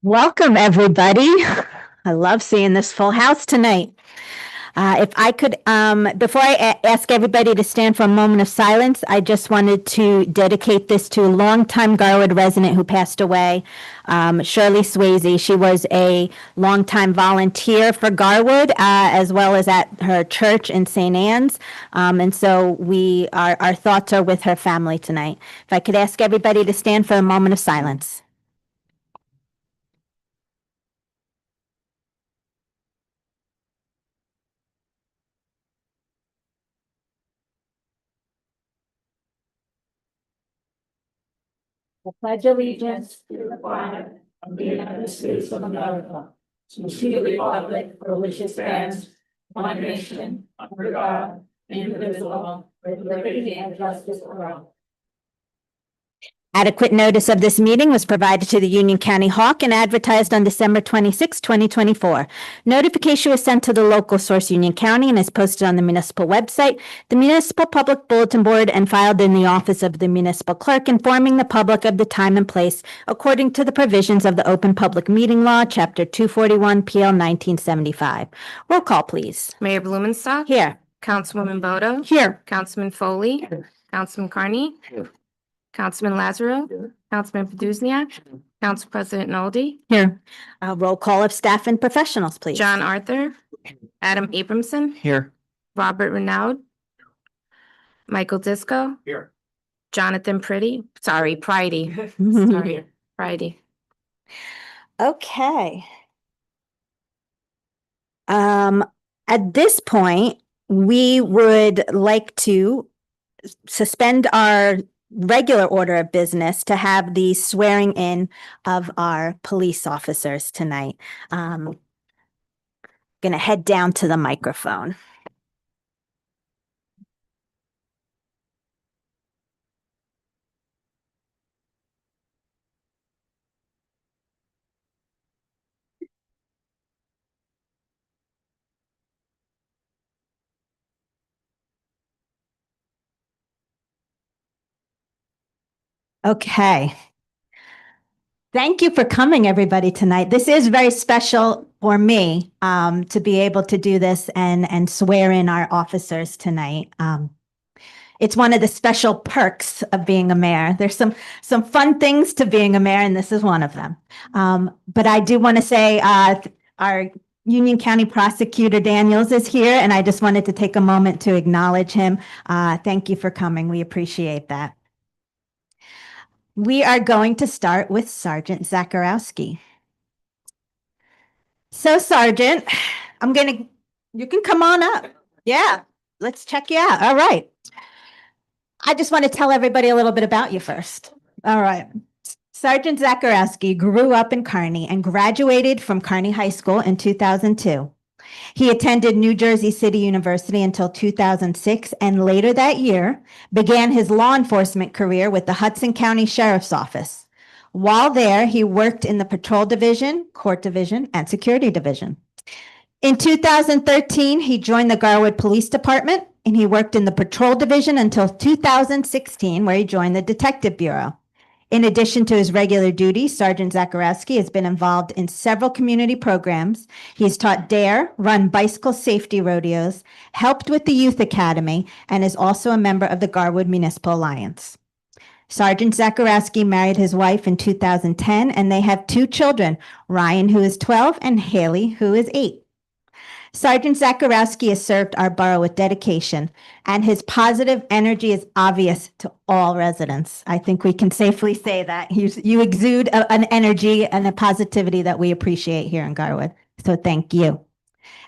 Welcome, everybody. I love seeing this full house tonight. If I could, before I ask everybody to stand for a moment of silence, I just wanted to dedicate this to a longtime Garwood resident who passed away, Shirley Swayze. She was a longtime volunteer for Garwood, as well as at her church in St. Anne's. And so our thoughts are with her family tonight. If I could ask everybody to stand for a moment of silence. I pledge allegiance to the flag of the United States of America, and to the republic for which it stands, one nation, under God, indivisible, with liberty and justice for all. Adequate notice of this meeting was provided to the Union County Hawk and advertised on December 26, 2024. Notification was sent to the local source, Union County, and is posted on the municipal website, the municipal public bulletin board, and filed in the office of the municipal clerk, informing the public of the time and place according to the provisions of the Open Public Meeting Law, Chapter 241, PL 1975. Roll call, please. Mayor Blumenstock. Here. Councilwoman Bodo. Here. Councilman Foley. Councilman Carney. Councilman Lazaro. Councilman Poduzniak. Council President Noldy. Here. Roll call of staff and professionals, please. John Arthur. Adam Abramson. Here. Robert Renaud. Michael Disco. Here. Jonathan Priddy. Priddy. Sorry, Priddy. Okay. At this point, we would like to suspend our regular order of business to have the swearing in of our police officers tonight. Gonna head down to the microphone. Okay. Thank you for coming, everybody, tonight. This is very special for me to be able to do this and swear in our officers tonight. It's one of the special perks of being a mayor. There's some fun things to being a mayor, and this is one of them. But I do want to say our Union County Prosecutor Daniels is here, and I just wanted to take a moment to acknowledge him. Thank you for coming. We appreciate that. We are going to start with Sergeant Zakarowski. So, Sergeant, you can come on up. Yeah, let's check you out. All right. I just want to tell everybody a little bit about you first. All right. Sergeant Zakarowski grew up in Kearney and graduated from Kearney High School in 2002. He attended New Jersey City University until 2006, and later that year began his law enforcement career with the Hudson County Sheriff's Office. While there, he worked in the Patrol Division, Court Division, and Security Division. In 2013, he joined the Garwood Police Department, and he worked in the Patrol Division until 2016, where he joined the Detective Bureau. In addition to his regular duties, Sergeant Zakarowski has been involved in several community programs. He's taught DARE, run bicycle safety rodeos, helped with the Youth Academy, and is also a member of the Garwood Municipal Alliance. Sergeant Zakarowski married his wife in 2010, and they have 2 children, Ryan, who is 12, and Haley, who is 8. Sergeant Zakarowski has served our borough with dedication, and his positive energy is obvious to all residents. I think we can safely say that. You exude an energy and a positivity that we appreciate here in Garwood. So thank you.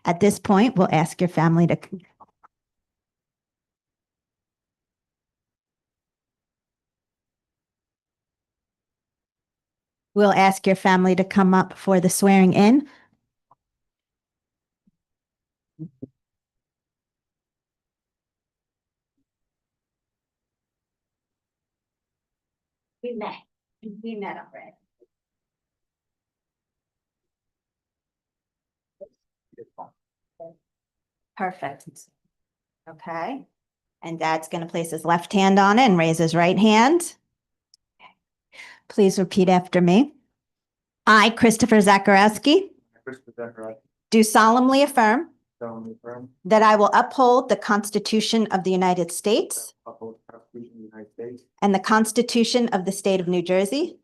At this point, we'll ask your family to... We'll ask your family to come up for the swearing in. We met already. Perfect. Okay. And Dad's going to place his left hand on it and raise his right hand. Please repeat after me. I, Christopher Zakarowski, Christopher Zachariah, do solemnly affirm solemnly affirm that I will uphold the Constitution of the United States uphold the Constitution of the United States, and the Constitution of the State of New Jersey, state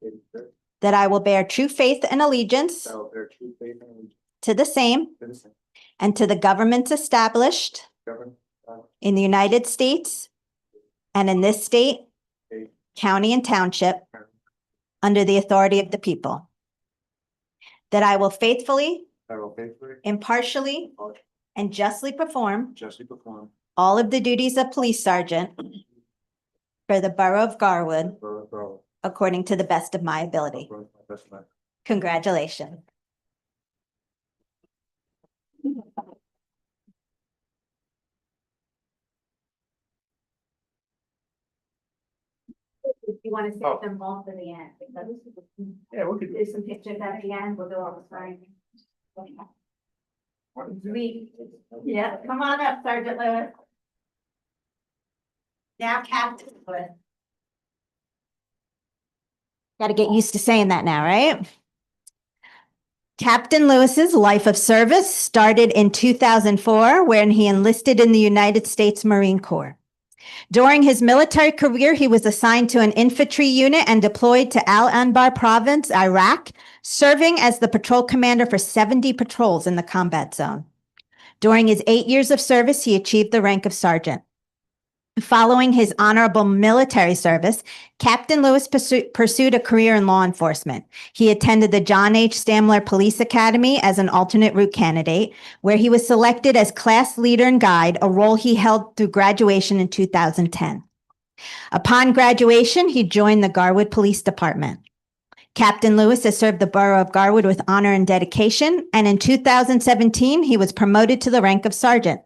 of New Jersey, that I will bear true faith and allegiance that I will bear true faith and allegiance to the same to the same and to the governments established government, in the United States and in this state, state, county, and township under the authority of the people. That I will faithfully, that I will faithfully, impartially, and justly perform justly perform all of the duties of police sergeant for the Borough of Garwood the borough of Garwood according to the best of my ability. according to my best of my ability. Congratulations. If you want to save them all for the end. Yeah, we could. There's some pictures at the end, we'll do all the signing. Yeah, come on up, Sergeant Lewis. Now Captain Lewis. Got to get used to saying that now, right? Captain Lewis's life of service started in 2004 when he enlisted in the United States Marine Corps. During his military career, he was assigned to an infantry unit and deployed to Al Anbar province, Iraq, serving as the patrol commander for 70 patrols in the combat zone. During his 8 years of service, he achieved the rank of sergeant. Following his honorable military service, Captain Lewis pursued a career in law enforcement. He attended the John H. Stamler Police Academy as an alternate route candidate, where he was selected as class leader and guide, a role he held through graduation in 2010. Upon graduation, he joined the Garwood Police Department. Captain Lewis has served the Borough of Garwood with honor and dedication, and in 2017, he was promoted to the rank of sergeant.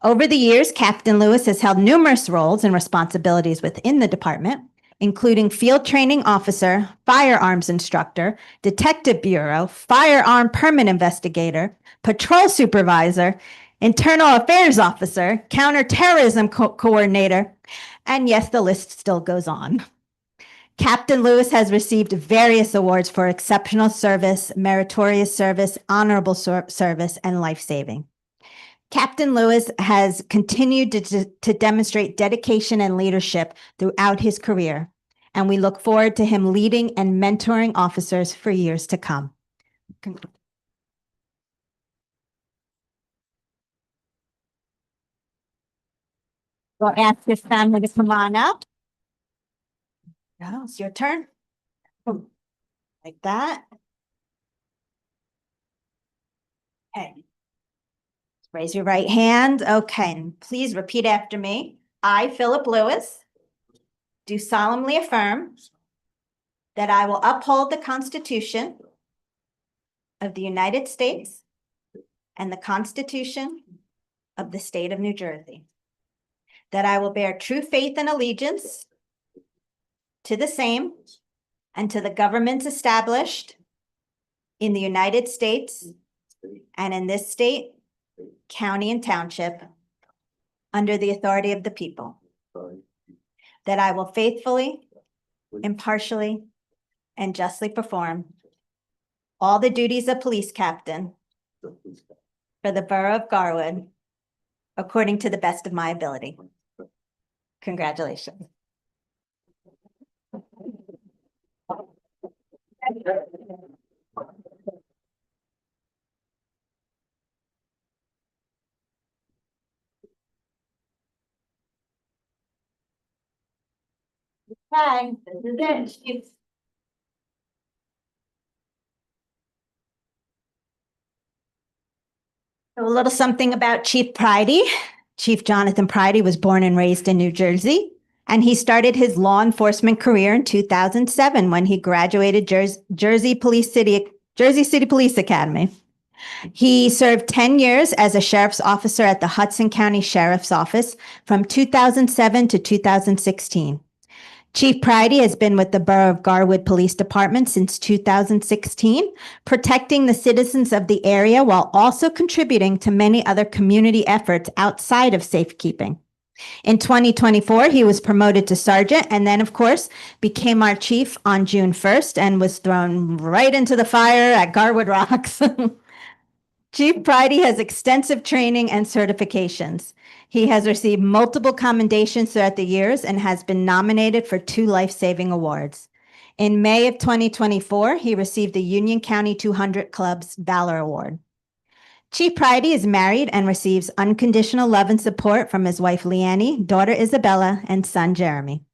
Over the years, Captain Lewis has held numerous roles and responsibilities within the department, including field training officer, firearms instructor, detective bureau, firearm permit investigator, patrol supervisor, internal affairs officer, counterterrorism coordinator, and yes, the list still goes on. Captain Lewis has received various awards for exceptional service, meritorious service, honorable service, and life-saving. Captain Lewis has continued to demonstrate dedication and leadership throughout his career, and we look forward to him leading and mentoring officers for years to come. We'll ask his family to come on up. Now it's your turn. Like that. Okay. Raise your right hand. Okay, and please repeat after me. I, Philip Lewis, do solemnly affirm that I will uphold the Constitution of the United States and the Constitution of the State of New Jersey, that I will bear true faith and allegiance to the same and to the governments established in the United States and in this state, county, and township under the authority of the people, that I will faithfully, impartially, and justly perform all the duties of police captain for the Borough of Garwood according to the best of my ability. Congratulations. Okay, this is it. Chief. A little something about Chief Pridey. Chief Jonathan Pridey was born and raised in New Jersey, and he started his law enforcement career in 2007 when he graduated Jersey City Police Academy. He served 10 years as a sheriff's officer at the Hudson County Sheriff's Office from 2007 to 2016. Chief Pridey has been with the Borough of Garwood Police Department since 2016, protecting the citizens of the area while also contributing to many other community efforts outside of safekeeping. In 2024, he was promoted to sergeant and then, of course, became our chief on June 1st and was thrown right into the fire at Garwood Rocks. Chief Pridey has extensive training and certifications. He has received multiple commendations throughout the years and has been nominated for 2 life-saving awards. In May of 2024, he received the Union County 200 Club's Valor Award. Chief Pridey is married and receives unconditional love and support from his wife Leanne, daughter Isabella, and son Jeremy.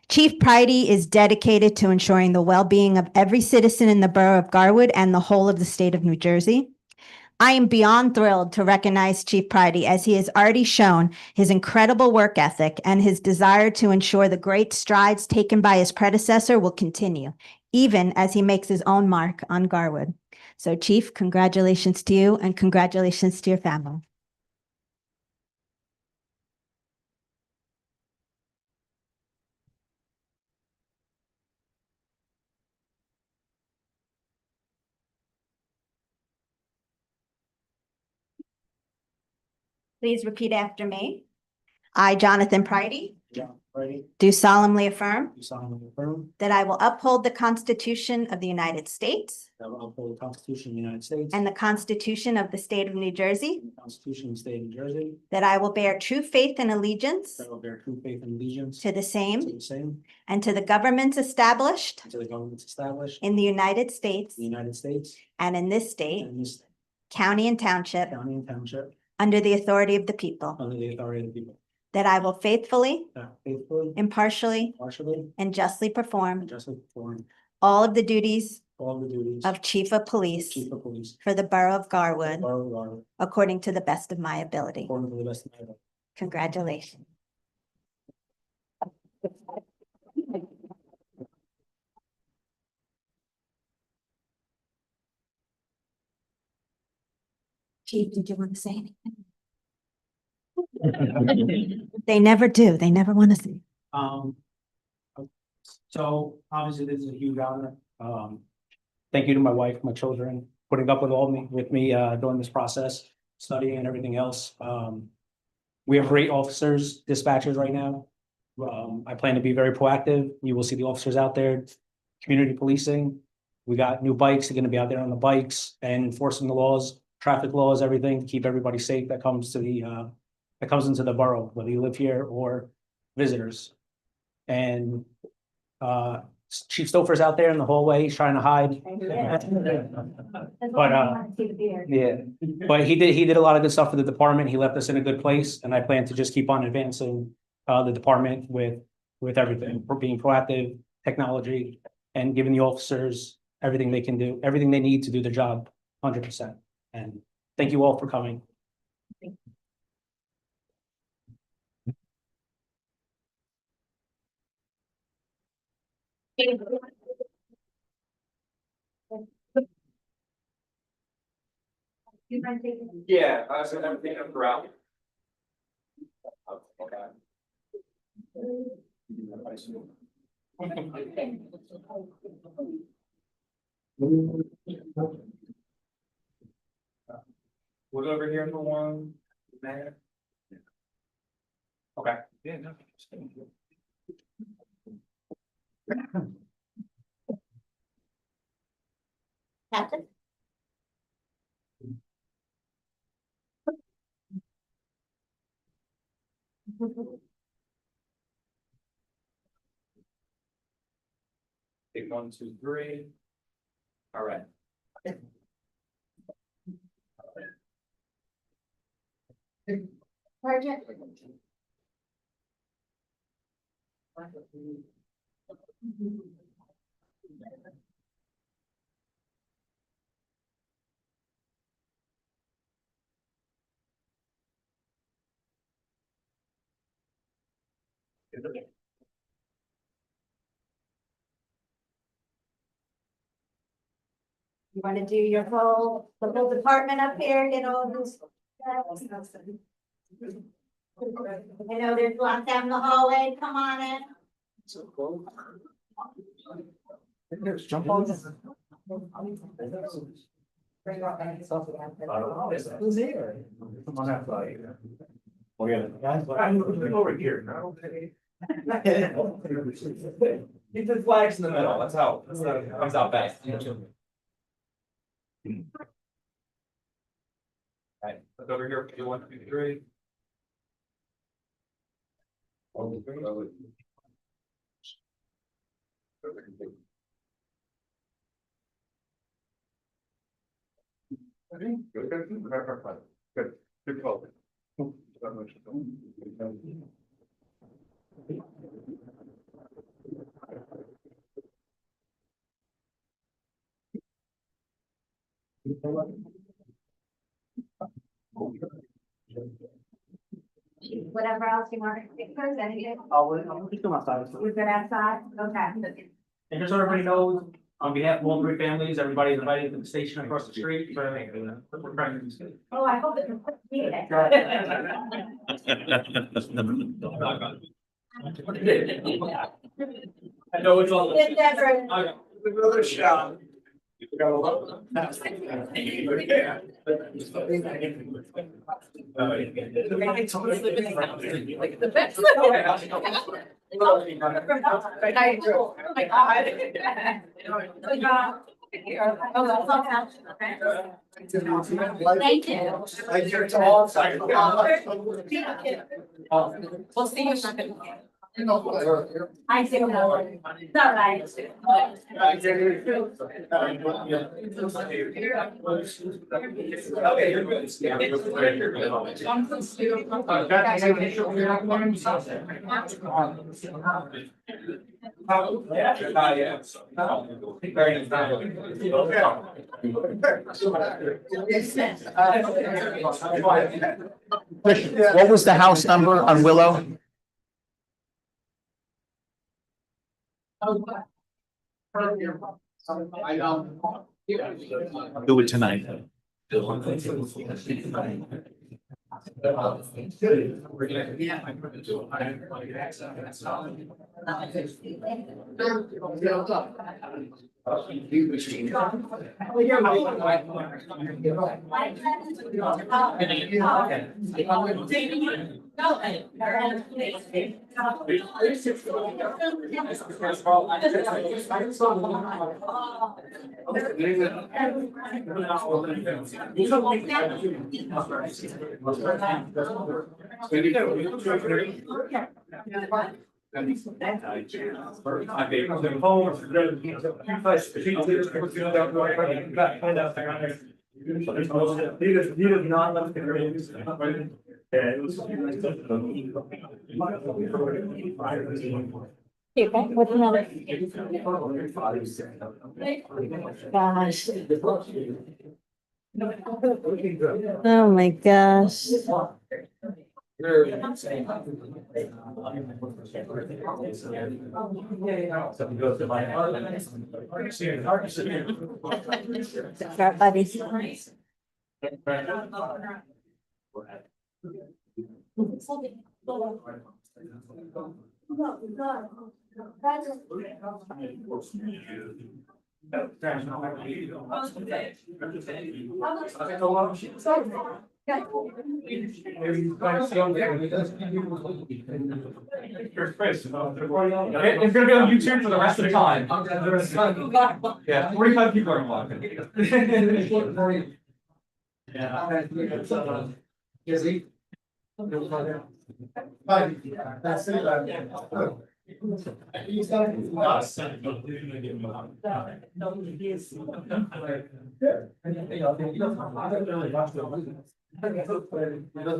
Chief Pridey is dedicated to ensuring the well-being of every citizen in the borough of Garwood and the whole of the state of New Jersey. I am beyond thrilled to recognize Chief Pridey as he has already shown his incredible work ethic and his desire to ensure the great strides taken by his predecessor will continue, even as he makes his own mark on Garwood. So Chief, congratulations to you and congratulations to your family. Please repeat after me. I, Jonathan Pridey, John Brady, do solemnly affirm do solemnly affirm that I will uphold the Constitution of the United States that I will uphold the Constitution of the United States and the Constitution of the State of New Jersey, and the Constitution of the State of New Jersey, that I will bear true faith and allegiance that I will bear true faith and allegiance to the to same the same, and to the governments established and to the governments established in the United States in the United States and in this state, and this county and township, county and township, under the authority of the people, under the authority of the people, that I will faithfully, that I will faithfully, impartially, impartially, and justly and perform justly perform all of the duties all the duties of Chief of Police Chief of Police, for the Borough of Garwood, Borough of Garwood, according to the best of my ability. according to the best of my ability. Congratulations. Chief, did you want to say anything? They never do. They never want to say. Um, so obviously this is a huge honor. Thank you to my wife, my children, putting up with with me, during this process, studying and everything else. We have great officers, dispatchers right now. I plan to be very proactive. You will see the officers out there, community policing. We got new bikes. They're gonna be out there on the bikes and enforcing the laws, traffic laws, everything to keep everybody safe that comes to that comes into the borough, whether you live here or visitors. And Chief Stouffer's out there in the hallway, he's trying to hide. But yeah, but he did a lot of good stuff for the department. He left us in a good place, and I plan to just keep on advancing the department with everything, for being proactive, technology, and giving the officers everything they can do, everything they need to do their job 100%. And thank you all for coming. Yeah, I was everything up throughout. Okay. We'll go over here for one. Mayor. Okay. Yeah, no. Captain? Take 1, 2, 3. All right. Sergeant? You want to do the whole department up here, get all this? I know there's lots down the hallway, come on in. Jump on. Who's here? Come on out. Oh, yeah. I'm over here. Keep the flags in the middle, that's how, it comes out best. Right, look over here, do 1, 2, 3. Good call. Whatever else you want to pick first, anything? I'll just come outside. We've been outside, okay. And just so everybody knows, on behalf of all three families, everybody's invited to the station across the street for. Oh, I hope it's. I know it's all. It's never. Another shot. Thank you. We'll see you. I do know. It's all right. Okay, you're good. Yeah. What was the house number on Willow? Do it tonight. What's another? Gosh. Oh, my gosh. Start, buddies. It's gonna be on YouTube for the rest of the time. Yeah, 45 people are watching.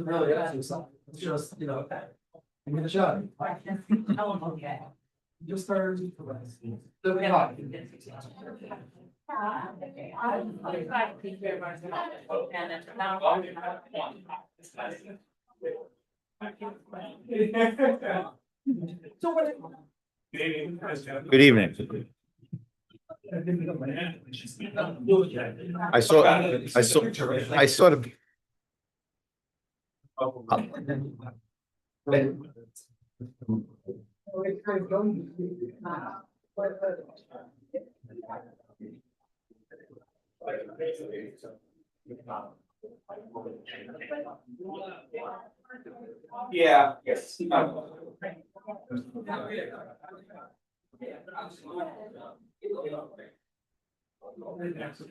It's just, you know, give it a shot. Just started. Good evening. I sort of. Yeah, yes.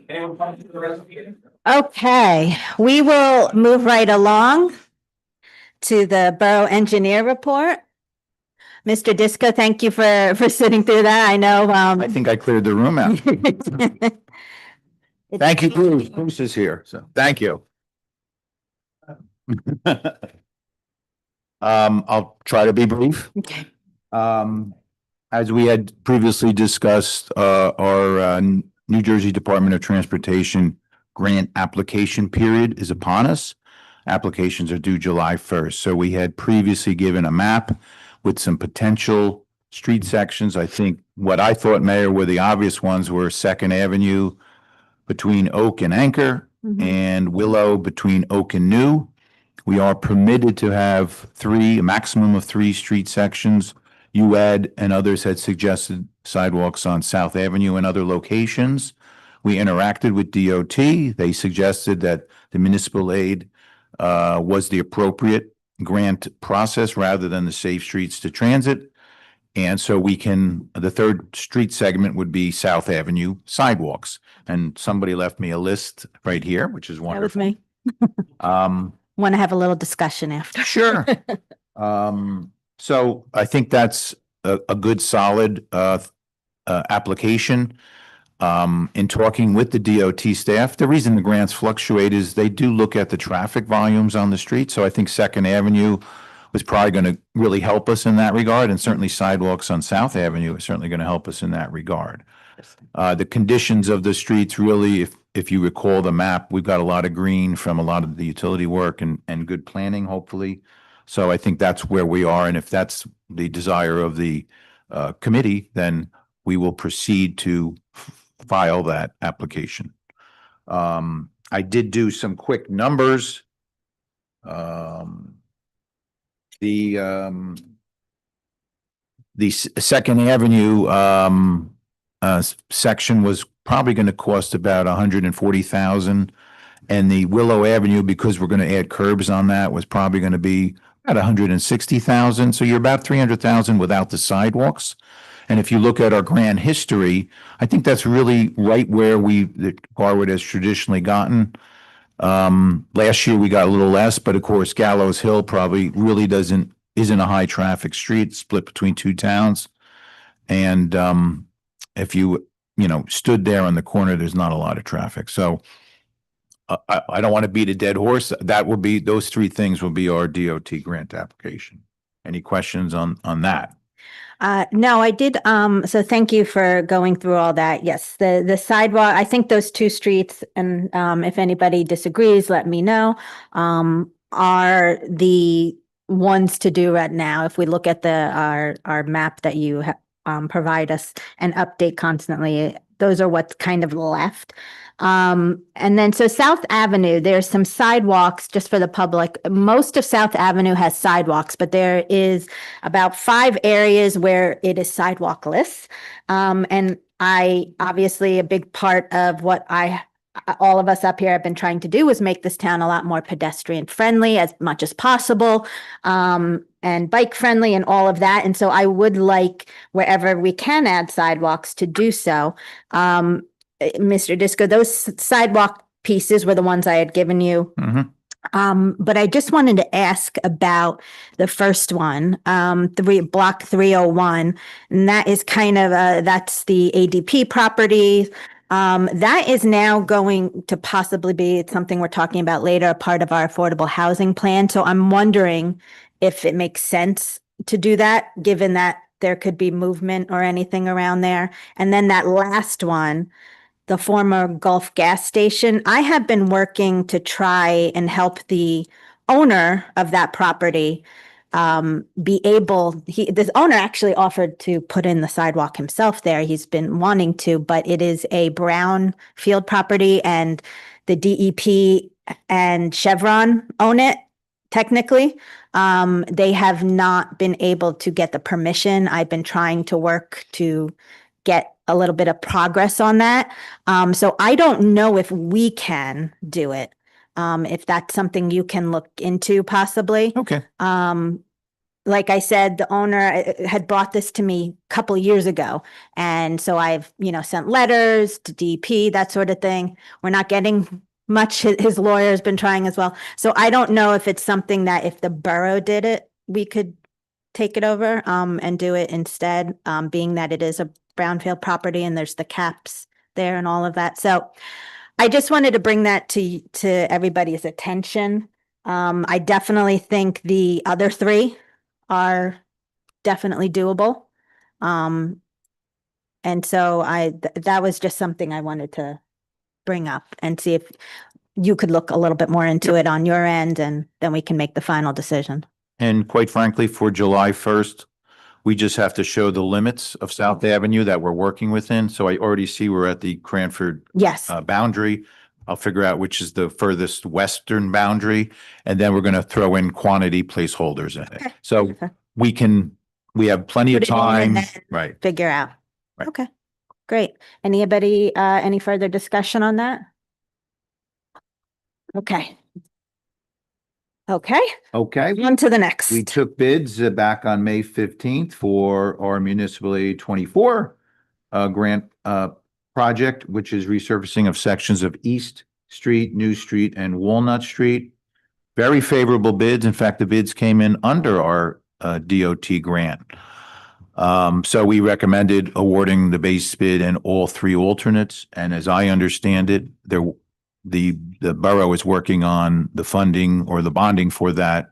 Anyone come to the rest of the meeting? Okay, we will move right along to the Borough Engineer Report. Mr. Disco, thank you for sitting through that. I know, I think I cleared the room out. Thank you, Bruce. Bruce is here, so thank you. I'll try to be brief. Okay. As we had previously discussed, our New Jersey Department of Transportation grant application period is upon us. Applications are due July 1st. So we had previously given a map with some potential street sections. I think what I thought, Mayor, were the obvious ones were Second Avenue between Oak and Anchor Mhm. and Willow between Oak and New. We are permitted to have a maximum of 3 street sections. UAD and others had suggested sidewalks on South Avenue and other locations. We interacted with DOT. They suggested that the municipal aid was the appropriate grant process rather than the Safe Streets to Transit. And so the third street segment would be South Avenue sidewalks. And somebody left me a list right here, which is That was wonderful. me. Want to have a little discussion after. Sure. So I think that's a good solid application. In talking with the DOT staff, the reason the grants fluctuate is they do look at the traffic volumes on the street. So I think Second Avenue was probably going to really help us in that regard, and certainly sidewalks on South Avenue is certainly going to help us in that regard. The conditions of the streets really, if you recall the map, we've got a lot of green from a lot of the utility work and good planning, hopefully. So I think that's where we are. And if that's the desire of the committee, then we will proceed to file that application. I did do some quick numbers. The Second Avenue section was probably going to cost about 140,000. And the Willow Avenue, because we're going to add curbs on that, was probably going to be at 160,000. So you're about 300,000 without the sidewalks. And if you look at our grant history, I think that's really right where Garwood has traditionally gotten. Last year we got a little less, but of course Gallows Hill probably really isn't a high traffic street, split between 2 towns. And if you stood there on the corner, there's not a lot of traffic. So I don't want to beat a dead horse. Those 3 things will be our DOT grant application. Any questions on that? No, I did. So thank you for going through all that. Yes, the sidewalk, I think those 2 streets, and if anybody disagrees, let me know, are the ones to do right now. If we look at our map that you provide us and update constantly, those are what's kind of left. And then so South Avenue, there's some sidewalks just for the public. Most of South Avenue has sidewalks, but there is about 5 areas where it is sidewalkless. And obviously a big part of what all of us up here have been trying to do is make this town a lot more pedestrian friendly as much as possible, and bike friendly and all of that. And so I would like, wherever we can add sidewalks, to do so. Mr. Disco, those sidewalk pieces were the ones I had given you. Mm-hmm. But I just wanted to ask about the first one, block 301, and that is kind of that's the ADP property. That is now going to possibly be something we're talking about later, a part of our affordable housing plan. So I'm wondering if it makes sense to do that, given that there could be movement or anything around there. And then that last one, the former Gulf gas station, I have been working to try and help the owner of that property this owner actually offered to put in the sidewalk himself there. He's been wanting to, but it is a brown field property and the DEP and Chevron own it. Technically, they have not been able to get the permission. I've been trying to work to get a little bit of progress on that. So I don't know if we can do it. if that's something you can look into possibly. Okay. Like I said, the owner had brought this to me a couple of years ago. And so I've, sent letters to DP, that sort of thing. We're not getting much. His lawyer's been trying as well. So I don't know if it's something that if the borough did it, we could take it over, and do it instead, being that it is a brownfield property and there's the caps there and all of that. So I just wanted to bring that to everybody's attention. I definitely think the other three are definitely doable. And so that was just something I wanted to bring up and see if you could look a little bit more into it on your end, and then we can make the final decision. And quite frankly, for July 1st, we just have to show the limits of South Avenue that we're working within. So I already see we're at the Cranford Yes, boundary. I'll figure out which is the furthest western boundary, and then we're going to throw in quantity placeholders in it. Okay. So Okay. we have plenty of Put it in time, and then- right? figure out. Right. Okay, great. Anybody, any further discussion on that? Okay. Okay, Okay. on to the next. We took bids back on May 15th for our municipal aid 24 grant project, which is resurfacing of sections of East Street, New Street, and Walnut Street. Very favorable bids. In fact, the bids came in under our DOT grant. So we recommended awarding the base bid and all three alternates. And as I understand it, the borough is working on the funding or the bonding for that,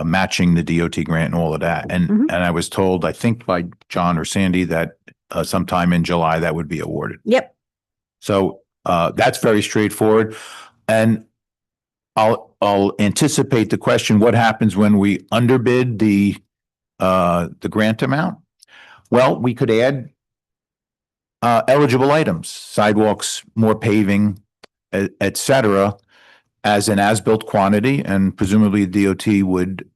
matching the DOT grant and all of that. And Mhm. and I was told, I think by John or Sandy, that sometime in July that would be awarded. Yep, So that's very straightforward. And I'll anticipate the question, what happens when we underbid the grant amount? Well, we could add eligible items, sidewalks, more paving, et cetera, as an as-built quantity, and presumably DOT would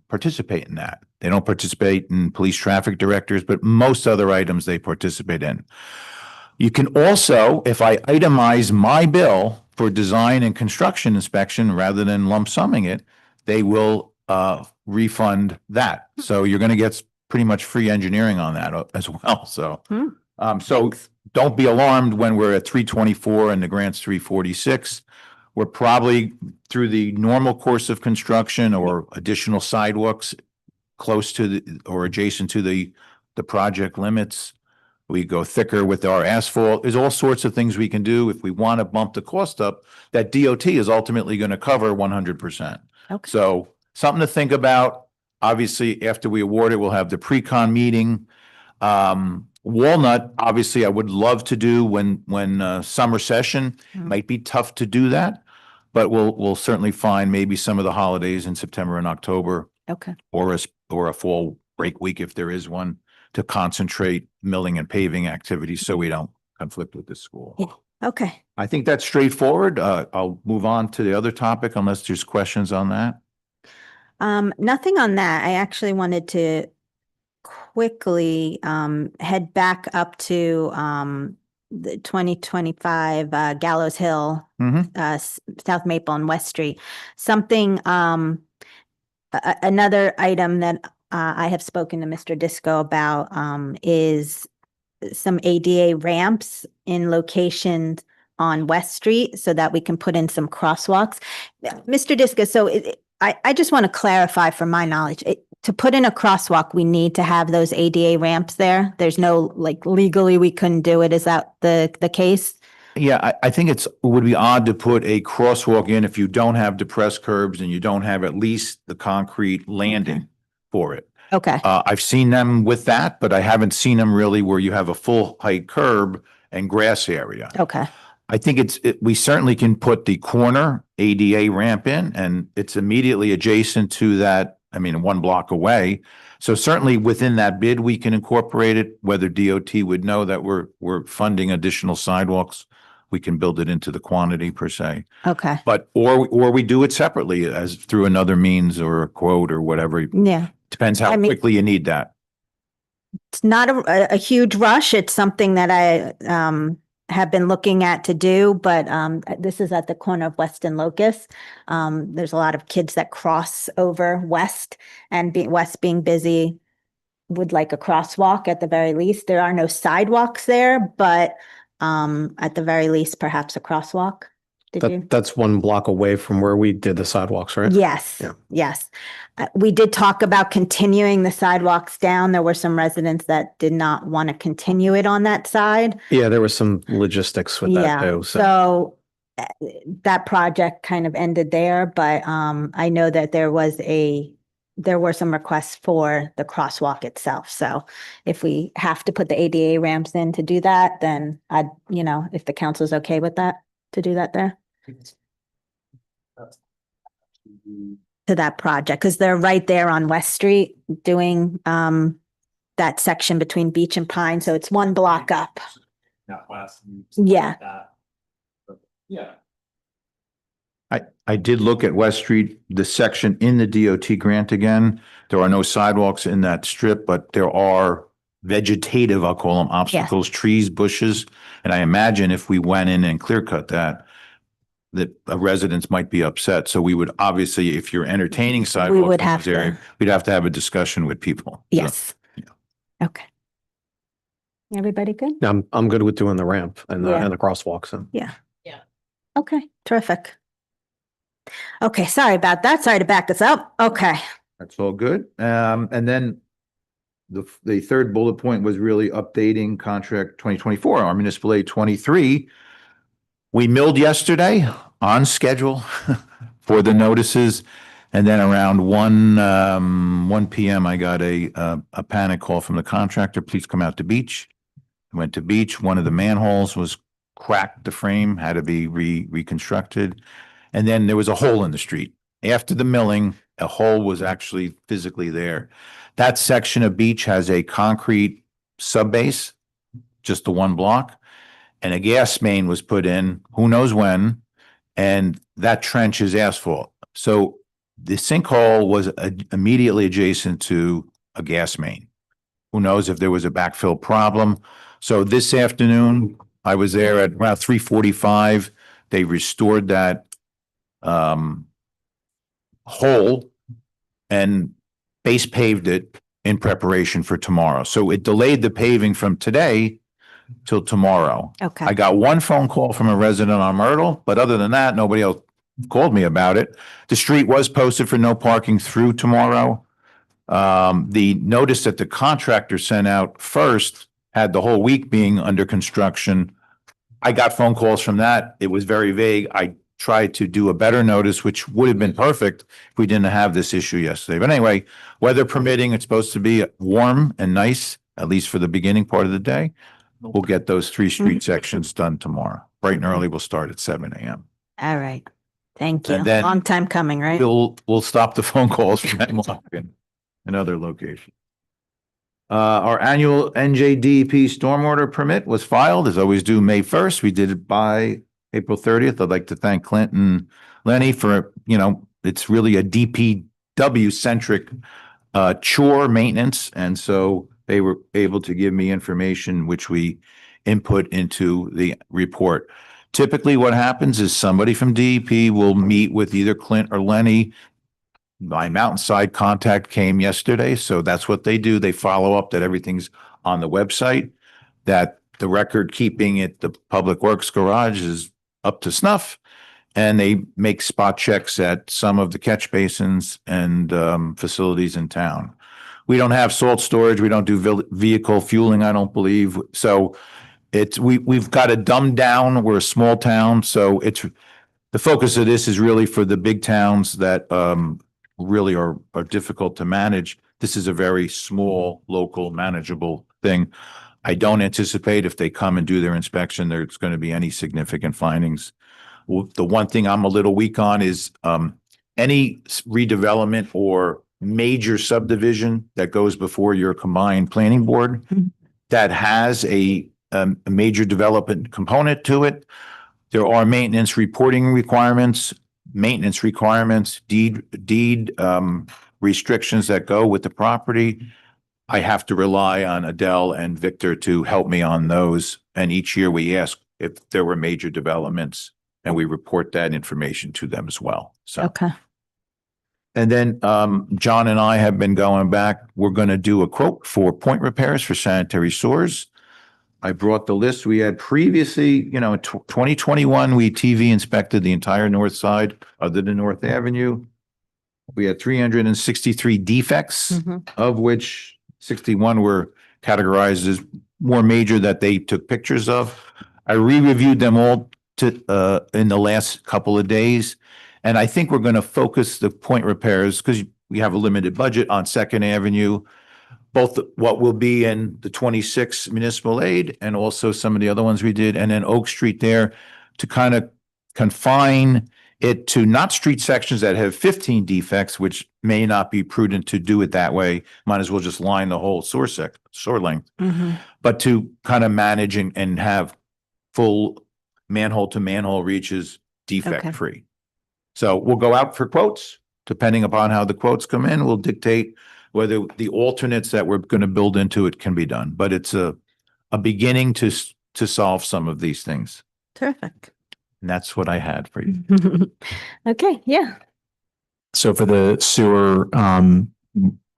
participate in that. They don't participate in police traffic directors, but most other items they participate in. You can also, if I itemize my bill for design and construction inspection rather than lump summing it, they will refund that. So you're going to get pretty much free engineering on that as well. So, so don't be alarmed when we're at 324 and the grant's 346. We're probably through the normal course of construction or additional sidewalks close to the or adjacent to the project limits. We go thicker with our asphalt. There's all sorts of things we can do if we want to bump the cost up that DOT is ultimately going to cover 100%. okay, So something to think about. Obviously, after we award it, we'll have the pre-con meeting. Walnut, obviously, I would love to do when summer session. Mhm. Might be tough to do that, but we'll certainly find maybe some of the holidays in September and October, okay, or a fall break week if there is one, to concentrate milling and paving activities so we don't conflict with the school. Yeah. Okay. I think that's straightforward. I'll move on to the other topic unless there's questions on that. Nothing on that. I actually wanted to quickly head back up to the 2025 Gallows Hill, South Maple and West Street. Something, another item that I have spoken to Mr. Disco about is some ADA ramps in locations on West Street so that we can put in some crosswalks. Mr. Disco, so I just want to clarify from my knowledge, to put in a crosswalk, we need to have those ADA ramps there. There's no, like, legally we couldn't do it. Is that the case? Yeah, I think it would be odd to put a crosswalk in if you don't have depressed curbs and you don't have at least the concrete landing for it. Okay, I've seen them with that, but I haven't seen them really where you have a full height curb and grass area. okay, I think we certainly can put the corner ADA ramp in, and it's immediately adjacent to that. I mean, 1 block away. So certainly within that bid, we can incorporate it. Whether DOT would know that we're funding additional sidewalks, we can build it into the quantity per se. okay. But or we do it separately as through another means or a quote or whatever. Yeah, Depends how I mean- quickly you need that. it's not a huge rush. It's something that have been looking at to do, but this is at the corner of West and Locust. There's a lot of kids that cross over West, and West being busy would like a crosswalk at the very least. There are no sidewalks there, but at the very least, perhaps a crosswalk. Did you? That's 1 block away from where we did the sidewalks, right? Yes, Yeah. yes. We did talk about continuing the sidewalks down. There were some residents that did not want to continue it on that side. Yeah, there was some logistics with that Yeah, too. so that project kind of ended there, but I know that there were some requests for the crosswalk itself. So if we have to put the ADA ramps in to do that, then if the council's okay with that, to do that there. To that project, because they're right there on West Street doing that section between Beach and Pine, so it's 1 block up. Not west. Yeah. Yeah. I did look at West Street, the section in the DOT grant again. There are no sidewalks in that strip, but there are vegetative, I'll call them obstacles, trees, bushes. And I imagine if we went in and clear cut that residents might be upset. So we would obviously, if you're entertaining sidewalks would in have this area, to. we'd have to have a discussion with people. So, Yes. yeah. Okay. Everybody good? I'm good with doing the ramp and Yeah. the crosswalks. And Okay, terrific. Okay, sorry about that. Sorry to back us up. Okay. That's all good. And then the third bullet point was really updating contract 2024, our municipal aid 23. We milled yesterday on schedule for the notices. And then around 1 PM, I got a panic call from the contractor, please come out to beach. I went to beach. One of the manholes was cracked, the frame had to be reconstructed. And then there was a hole in the street. After the milling, a hole was actually physically there. That section of beach has a concrete subbase, just the 1 block, and a gas main was put in, who knows when, and that trench is asphalt. So the sinkhole was immediately adjacent to a gas main. Who knows if there was a backfill problem? So this afternoon, I was there at around 3:45. They restored that hole and base paved it in preparation for tomorrow. So it delayed the paving from today till tomorrow. Okay. I got 1 phone call from a resident on Myrtle, but other than that, nobody else called me about it. The street was posted for no parking through tomorrow. The notice that the contractor sent out first had the whole week being under construction. I got phone calls from that. It was very vague. I tried to do a better notice, which would have been perfect if we didn't have this issue yesterday. But anyway, weather permitting, it's supposed to be warm and nice, at least for the beginning part of the day. We'll get those 3 street sections done tomorrow. Bright and early, we'll start at 7 AM. All right. Thank you. And then- Long time coming, right? We'll stop the phone calls from Hemlock and other locations. Our annual NJDEP stormwater permit was filed, as always due May 1st. We did it by April 30th. I'd like to thank Clint and Lenny for, it's really a DPW centric chore maintenance. And so they were able to give me information which we input into the report. Typically what happens is somebody from DEP will meet with either Clint or Lenny. My Mountainside contact came yesterday, so that's what they do. They follow up that everything's on the website, that the record keeping at the Public Works garage is up to snuff, and they make spot checks at some of the catch basins and facilities in town. We don't have salt storage. We don't do vehicle fueling, I don't believe. So we've got to dumb down. We're a small town, so the focus of this is really for the big towns that really are difficult to manage. This is a very small, local, manageable thing. I don't anticipate if they come and do their inspection, there's going to be any significant findings. The one thing I'm a little weak on is any redevelopment or major subdivision that goes before your combined planning board that has a major development component to it. There are maintenance reporting requirements, deed restrictions that go with the property. I have to rely on Adele and Victor to help me on those. And each year we ask if there were major developments, and we report that information to them as well. So, Okay. and then John and I have been going back. We're going to do a quote for point repairs for sanitary sewers. I brought the list. We had previously, in 2021, we TV inspected the entire north side other than North Avenue. We had 363 defects, Mhm. of which 61 were categorized as more major that they took pictures of. I re-reviewed them all in the last couple of days. And I think we're going to focus the point repairs because we have a limited budget on Second Avenue, both what will be in the 26 municipal aid and also some of the other ones we did, and then Oak Street there to kind of confine it to not street sections that have 15 defects, which may not be prudent to do it that way. Might as well just line the whole sewer length, Mhm. but to kind of manage and have full manhole to manhole reaches defect free. So we'll go out for quotes. Depending upon how the quotes come in, we'll dictate whether the alternates that we're going to build into it can be done. But it's a beginning to solve some of these things. Terrific. And that's what I had for you. Okay, yeah. So for the sewer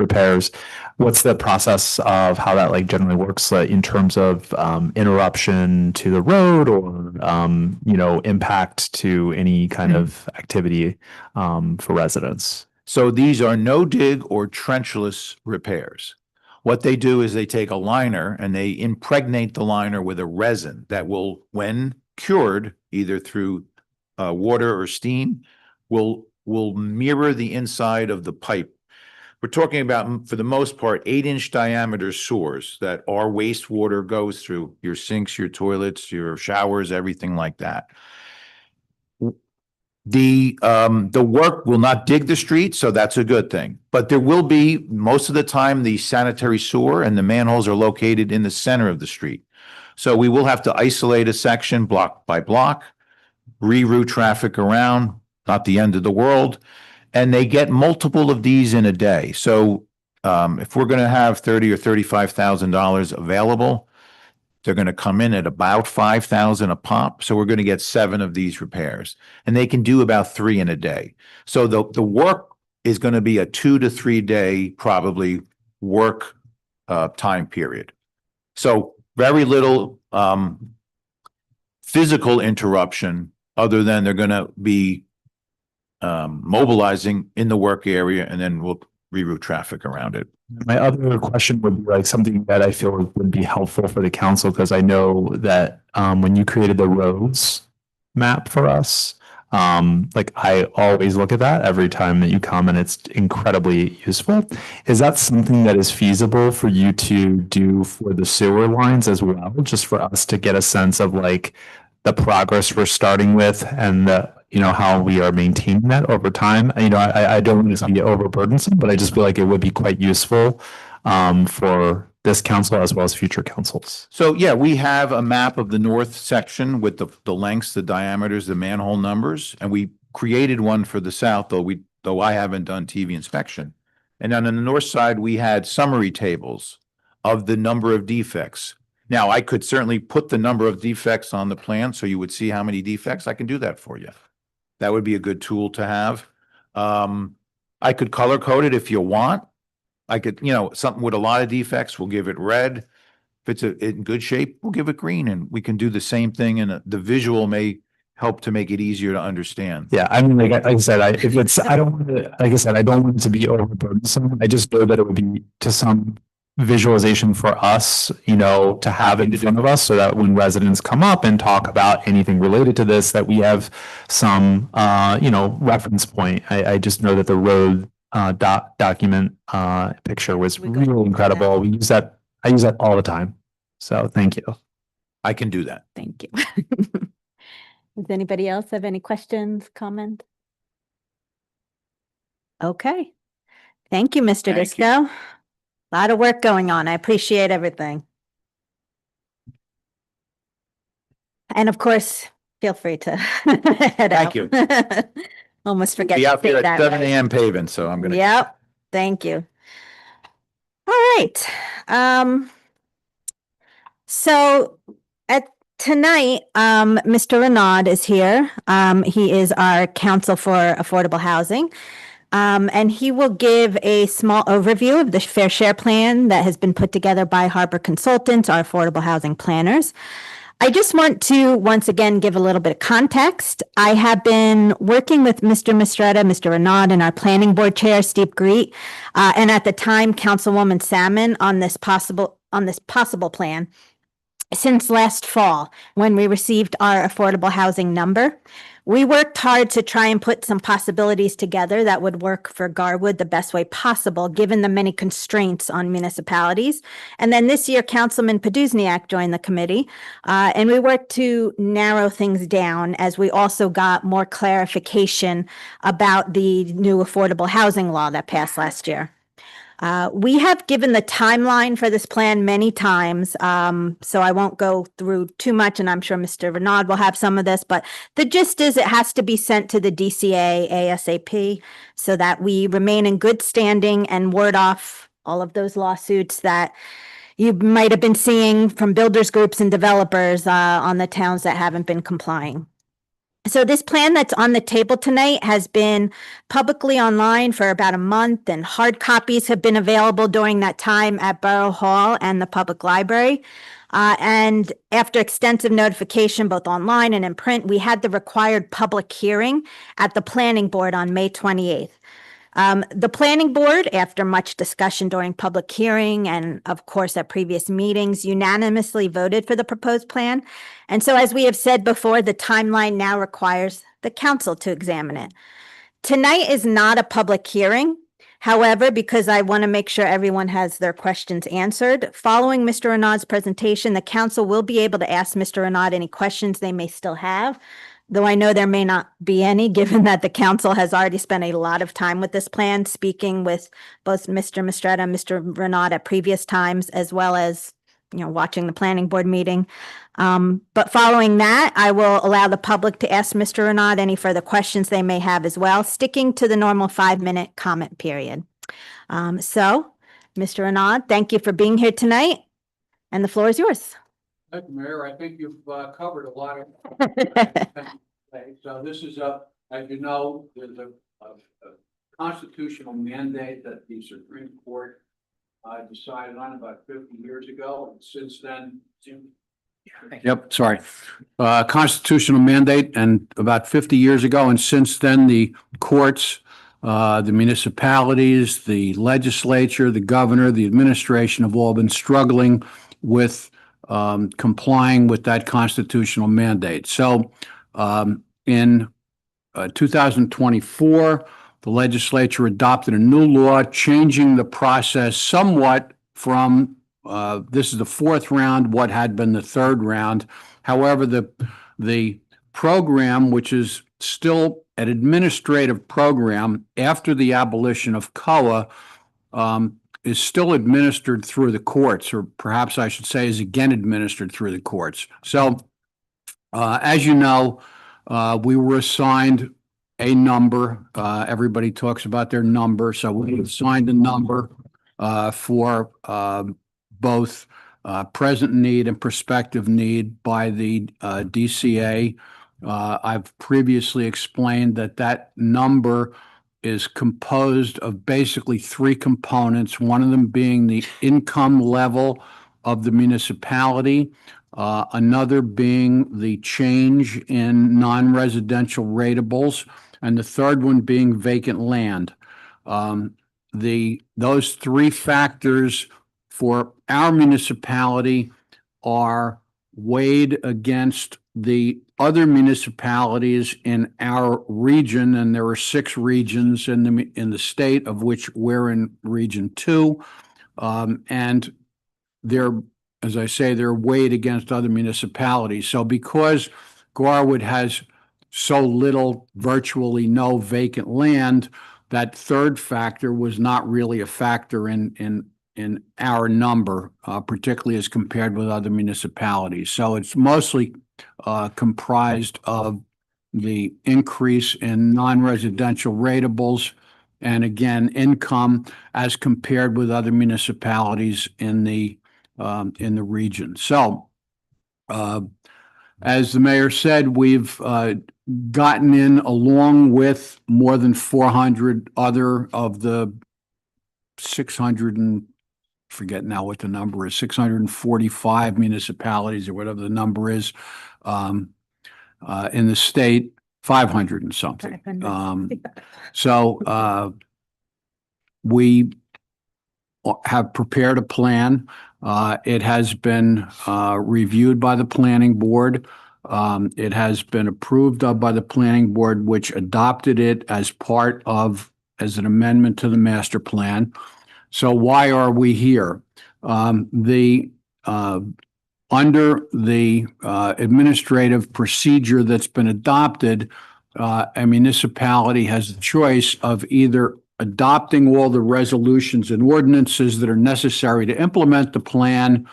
repairs, what's the process of how that like generally works in terms of interruption to the road or impact to any kind of activity for residents? So these are no dig or trenchless repairs. What they do is they take a liner and they impregnate the liner with a resin that will, when cured, either through water or steam, will mirror the inside of the pipe. We're talking about, for the most part, 8-inch diameter sewers that our wastewater goes through, your sinks, your toilets, your showers, everything like that. The work will not dig the street, so that's a good thing. But there will be, most of the time, the sanitary sewer and the manholes are located in the center of the street. So we will have to isolate a section block by block, reroute traffic around, not the end of the world. And they get multiple of these in a day. So if we're going to have $30,000 or $35,000 available, they're going to come in at about $5,000 a pop. So we're going to get 7 of these repairs, and they can do about 3 in a day. So the work is going to be a 2 to 3 day probably work time period. So very little physical interruption other than they're going to be mobilizing in the work area, and then we'll reroute traffic around it. My other question would be like something that I feel would be helpful for the council, because I know that when you created the roads map for us, like I always look at that every time that you come, and it's incredibly useful. Is that something that is feasible for you to do for the sewer lines as well, just for us to get a sense of like the progress we're starting with and how we are maintaining that over time? I don't want it to be overburdensome, but I just feel like it would be quite useful for this council as well as future councils. So yeah, we have a map of the north section with the lengths, the diameters, the manhole numbers, and we created one for the south, though I haven't done TV inspection. And then on the north side, we had summary tables of the number of defects. Now, I could certainly put the number of defects on the plan so you would see how many defects. I can do that for you. That would be a good tool to have. I could color code it if you want. I could, something with a lot of defects, we'll give it red. If it's in good shape, we'll give it green, and we can do the same thing. And the visual may help to make it easier to understand. Yeah, I mean, like I said, I don't want to, like I said, I don't want it to be overburdensome. I just know that it would be to some visualization for us, to have it in front of us so that when residents come up and talk about anything related to this, that we have some, reference point. I just know that the road document picture was really incredible. I use that all the time. So thank you. I can do that. Thank you. Does anybody else have any questions, comment? Okay. Thank you, Mr. Thank you. Disco. A lot of work going on. I appreciate everything. And of course, feel free to head out. Thank you. Almost forget Be to out there say at that. 7 right. a.m. paving, so I'm gonna. Yep. Thank you. All right. So tonight, Mr. Renaud is here. He is our counsel for affordable housing. And he will give a small overview of the fair share plan that has been put together by Harbor Consultants, our affordable housing planners. I just want to once again give a little bit of context. I have been working with Mr. Mistretta, Mr. Renaud, and our planning board chair, Steve Greet, and at the time, Councilwoman Salmon on this possible plan since last fall when we received our affordable housing number. We worked hard to try and put some possibilities together that would work for Garwood the best way possible, given the many constraints on municipalities. And then this year, Councilman Poduzniak joined the committee, and we worked to narrow things down as we also got more clarification about the new affordable housing law that passed last year. We have given the timeline for this plan many times, so I won't go through too much, and I'm sure Mr. Renaud will have some of this, but the gist is it has to be sent to the DCA ASAP so that we remain in good standing and ward off all of those lawsuits that you might have been seeing from builders groups and developers on the towns that haven't been complying. So this plan that's on the table tonight has been publicly online for about a month, and hard copies have been available during that time at Borough Hall and the public library. And after extensive notification, both online and in print, we had the required public hearing at the planning board on May 28th. The planning board, after much discussion during public hearing and of course at previous meetings, unanimously voted for the proposed plan. And so as we have said before, the timeline now requires the council to examine it. Tonight is not a public hearing. However, because I want to make sure everyone has their questions answered, following Mr. Renaud's presentation, the council will be able to ask Mr. Renaud any questions they may still have. Though I know there may not be any, given that the council has already spent a lot of time with this plan, speaking with both Mr. Mistretta and Mr. Renaud at previous times, as well as, watching the planning board meeting. But following that, I will allow the public to ask Mr. Renaud any further questions they may have as well, sticking to the normal 5-minute comment period. So, Mr. Renaud, thank you for being here tonight, and the floor is yours. Thank you, Mayor. I think you've covered a lot of. So this is as you know, there's a constitutional mandate that the Supreme Court decided on about 50 years ago, and since then. Yep, sorry. Constitutional mandate and about 50 years ago, and since then the courts, the municipalities, the legislature, the governor, the administration have all been struggling with complying with that constitutional mandate. So in 2024, the legislature adopted a new law changing the process somewhat from this is the fourth round, what had been the third round. However, the program, which is still an administrative program after the abolition of COA, is still administered through the courts, or perhaps I should say is again administered through the courts. So, as you know, we were assigned a number. Everybody talks about their number. So we assigned a number for both present need and prospective need by the DCA. I've previously explained that number is composed of basically three components, one of them being the income level of the municipality, another being the change in non-residential ratables, and the third one being vacant land. Those three factors for our municipality are weighed against the other municipalities in our region, and there are 6 regions in the state, of which we're in Region 2, and they're, as I say, they're weighed against other municipalities. So because Garwood has so little, virtually no vacant land, that third factor was not really a factor in our number, particularly as compared with other municipalities. So it's mostly comprised of the increase in non-residential ratables and again, income as compared with other municipalities in the region. So as the mayor said, we've gotten in along with more than 400 other of the 600 and forget now what the number is, 645 municipalities or whatever the number is in the state, 500 and something. So we have prepared a plan. It has been reviewed by the planning board. It has been approved of by the planning board, which adopted it as as an amendment to the master plan. So why are we here? Under the administrative procedure that's been adopted, a municipality has the choice of either adopting all the resolutions and ordinances that are necessary to implement the plan,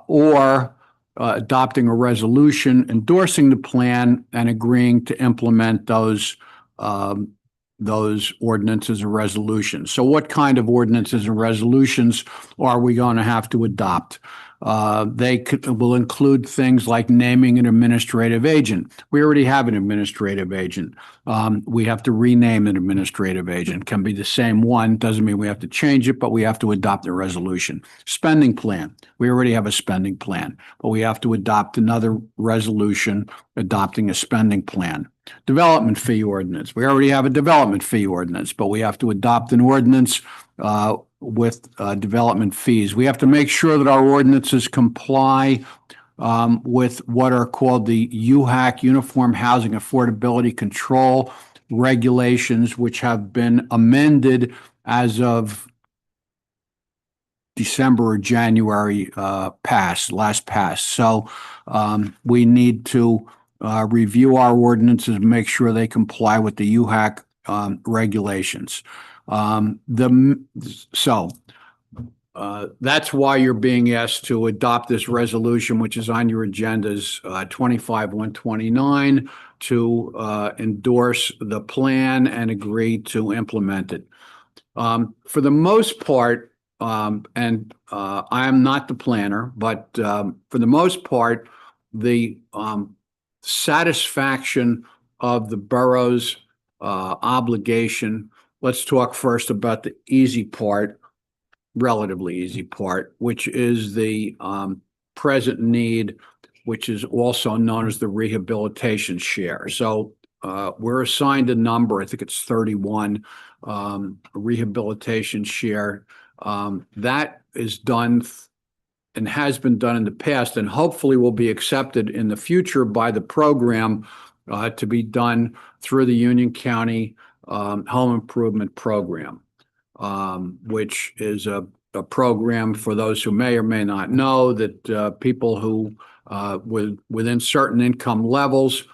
or adopting a resolution endorsing the plan and agreeing to implement those ordinances or resolutions. So what kind of ordinances and resolutions are we going to have to adopt? Will include things like naming an administrative agent. We already have an administrative agent. We have to rename an administrative agent. Can be the same one. Doesn't mean we have to change it, but we have to adopt a resolution. Spending plan. We already have a spending plan, but we have to adopt another resolution adopting a spending plan. Development fee ordinance. We already have a development fee ordinance, but we have to adopt an ordinance with development fees. We have to make sure that our ordinances comply with what are called the UHAC, Uniform Housing Affordability Control regulations, which have been amended as of December or January last passed. So we need to review our ordinances and make sure they comply with the UHAC regulations. That's why you're being asked to adopt this resolution, which is on your agendas, 25-129, to endorse the plan and agree to implement it. For the most part, and I am not the planner, but for the most part, the satisfaction of the borough's obligation. Let's talk first about the easy part, relatively easy part, which is the present need, which is also known as the rehabilitation share. So we're assigned a number, I think it's 31, rehabilitation share. That is done and has been done in the past, and hopefully will be accepted in the future by the program to be done through the Union County Home Improvement Program, which is a program for those who may or may not know that people who within certain income levels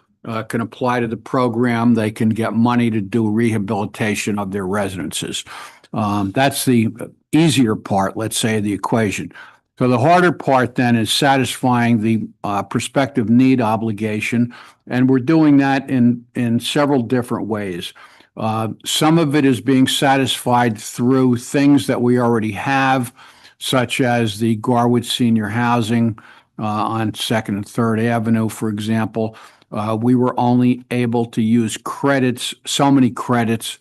can apply to the program. They can get money to do rehabilitation of their residences. That's the easier part, let's say, of the equation. So the harder part then is satisfying the prospective need obligation, and we're doing that in several different ways. Some of it is being satisfied through things that we already have, such as the Garwood Senior Housing on 2nd and 3rd Avenue, for example. We were only able to use credits, so many credits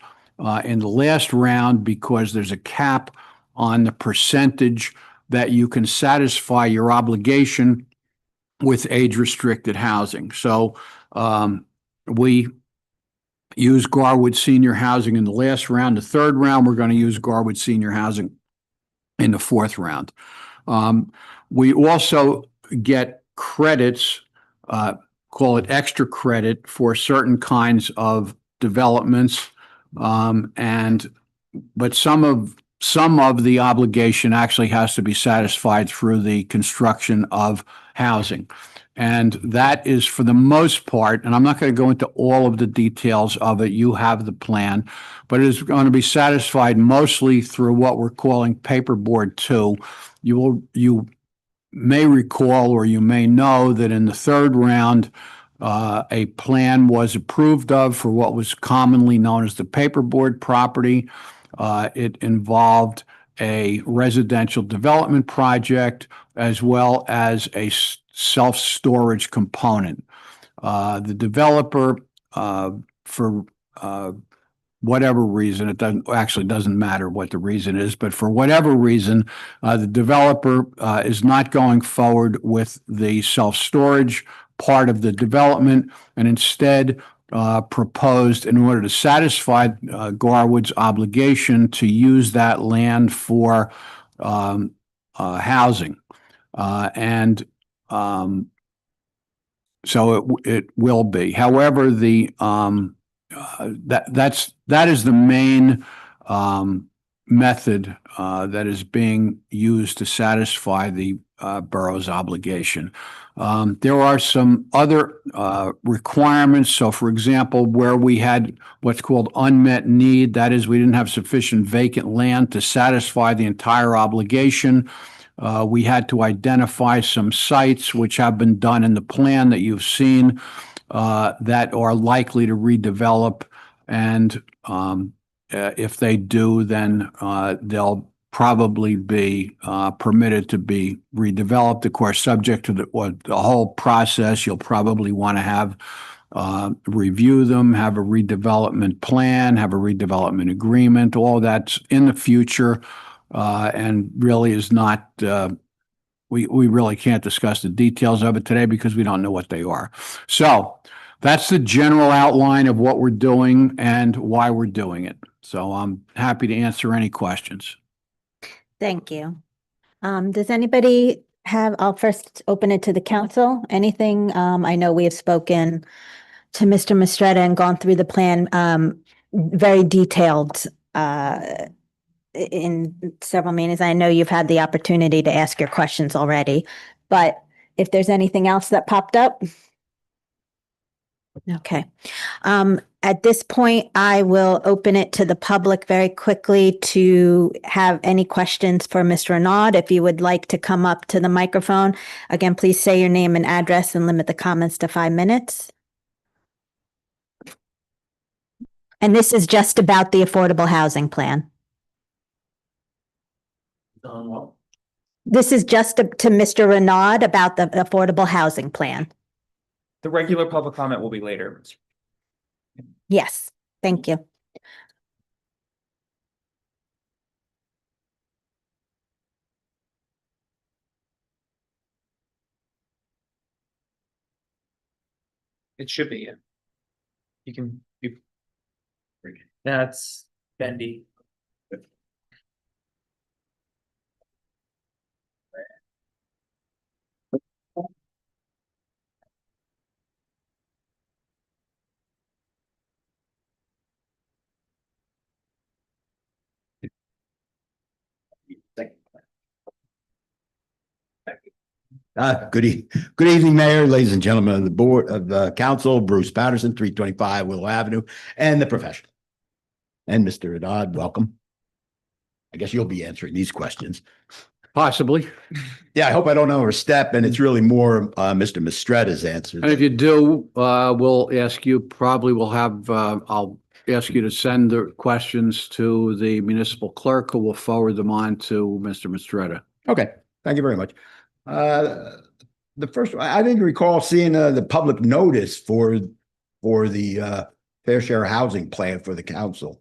in the last round because there's a cap on the percentage that you can satisfy your obligation with age-restricted housing. So we use Garwood Senior Housing in the last round. The third round, we're going to use Garwood Senior Housing in the fourth round. We also get credits, call it extra credit, for certain kinds of developments, but some of the obligation actually has to be satisfied through the construction of housing. And that is, for the most part, and I'm not going to go into all of the details of it, you have the plan, but it is going to be satisfied mostly through what we're calling paperboard 2. You may recall, or you may know, that in the third round, a plan was approved of for what was commonly known as the paperboard property. It involved a residential development project as well as a self-storage component. The developer, for whatever reason, it doesn't matter what the reason is, but for whatever reason, the developer is not going forward with the self-storage part of the development, and instead proposed, in order to satisfy Garwood's obligation, to use that land for housing. So it will be. However, that is the main method that is being used to satisfy the borough's obligation. There are some other requirements. So, for example, where we had what's called unmet need, that is, we didn't have sufficient vacant land to satisfy the entire obligation. We had to identify some sites which have been done in the plan that you've seen that are likely to redevelop. And if they do, then they'll probably be permitted to be redeveloped. Of course, subject to the whole process, you'll probably want to have review them, have a redevelopment plan, have a redevelopment agreement. All that's in the future. And really is not, we really can't discuss the details of it today because we don't know what they are. So that's the general outline of what we're doing and why we're doing it. So I'm happy to answer any questions. Thank you. Does anybody I'll first open it to the council. Anything? I know we have spoken to Mr. Mistretta and gone through the plan, very detailed, in several meetings. I know you've had the opportunity to ask your questions already, but if there's anything else that popped up. Okay. At this point, I will open it to the public very quickly to have any questions for Mr. Renaud. If you would like to come up to the microphone, again, please say your name and address and limit the comments to 5 minutes. And this is just about the affordable housing plan. This is just to Mr. Renaud about the affordable housing plan. The regular public comment will be later. Yes, thank you. It should be, yeah. You can, that's bendy. Good evening, Mayor, ladies and gentlemen of the board of the council, Bruce Patterson, 325 Willow Avenue, and the professional. And Mr. Renaud, welcome. I guess you'll be answering these questions. Possibly. Yeah, I hope I don't overstep, and it's really more Mr. Mistretta's answers. And if you do, we'll ask you, I'll ask you to send the questions to the municipal clerk, who will forward them on to Mr. Mistretta. Okay, thank you very much. The first one, I didn't recall seeing the public notice for the fair share housing plan for the council.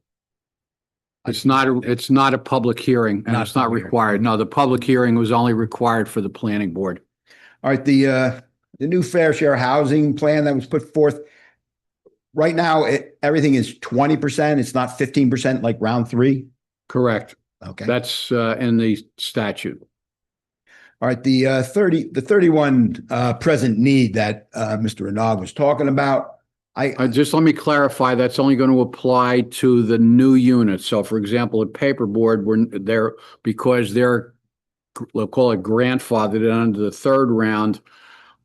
It's not a public hearing, and it's not required. No, the public hearing was only required for the planning board. All right, the new fair share housing plan that was put forth. Right now, everything is 20%. It's not 15% like round 3. Correct. Okay. That's in the statute. All right, the 31 present need that Mr. Renaud was talking about. Just let me clarify, that's only going to apply to the new units. So for example, at Paperboard, because they're, we'll call it grandfathered under the 3rd round,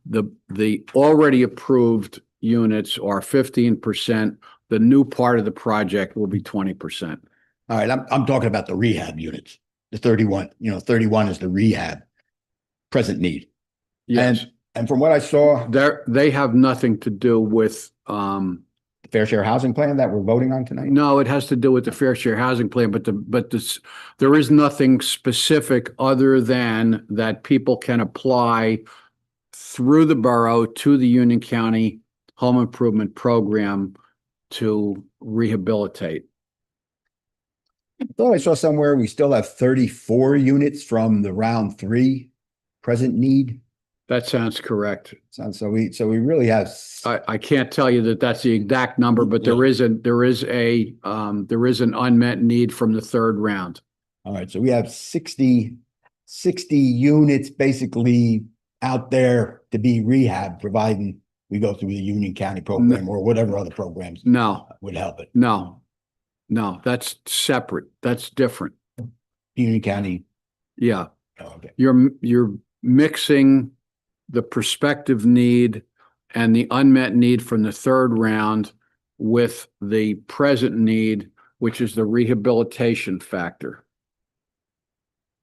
the already approved units are 15%. The new part of the project will be 20%. All right, I'm talking about the rehab units. The 31, 31 is the rehab present need. Yes. And from what I saw, they have nothing to do with the fair share housing plan that we're voting on tonight. No, it has to do with the fair share housing plan, but there is nothing specific other than that people can apply through the borough to the Union County Home Improvement Program to rehabilitate. I thought I saw somewhere we still have 34 units from the round 3 present need. That sounds correct. So we really have, I can't tell you that that's the exact number, but there is an unmet need from the third round. all right, so we have 60 units basically out there to be rehab, providing we go through the Union County program or whatever other programs No, would help it. no, that's separate. That's different. Union County. Yeah. Oh, okay. You're mixing the prospective need and the unmet need from the third round with the present need, which is the rehabilitation factor.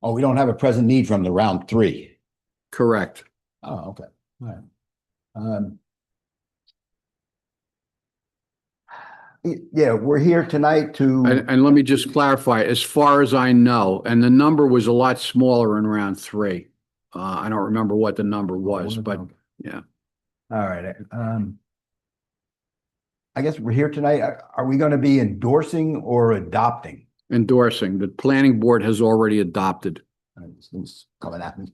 Oh, we don't have a present need from the round 3. Correct. Oh, okay. All right. Yeah, we're here tonight to. And let me just clarify, as far as I know, and the number was a lot smaller in round 3. I don't remember what the number was, but yeah. All right. I guess we're here tonight. Are we going to be endorsing or adopting? Endorsing. The planning board has already adopted. It's coming at me.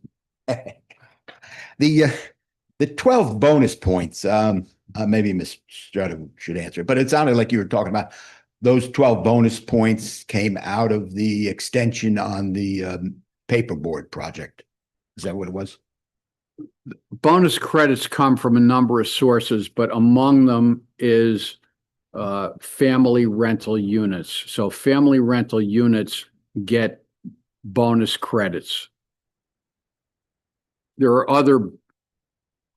The 12 bonus points, maybe Ms. Strutter should answer it, but it sounded like you were talking about those 12 bonus points came out of the extension on the paperboard project. Is that what it was? Bonus credits come from a number of sources, but among them is family rental units. So family rental units get bonus credits. There are other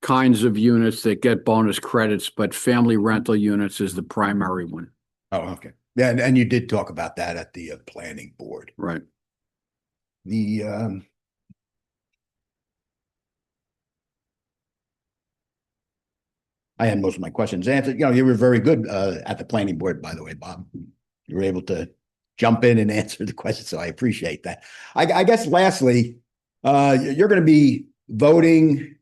kinds of units that get bonus credits, but family rental units is the primary one. Oh, okay. Yeah, and you did talk about that at the planning board. Right. I had most of my questions answered. You were very good at the planning board, by the way, Bob. You were able to jump in and answer the questions, so I appreciate that. I guess lastly, you're going to be voting,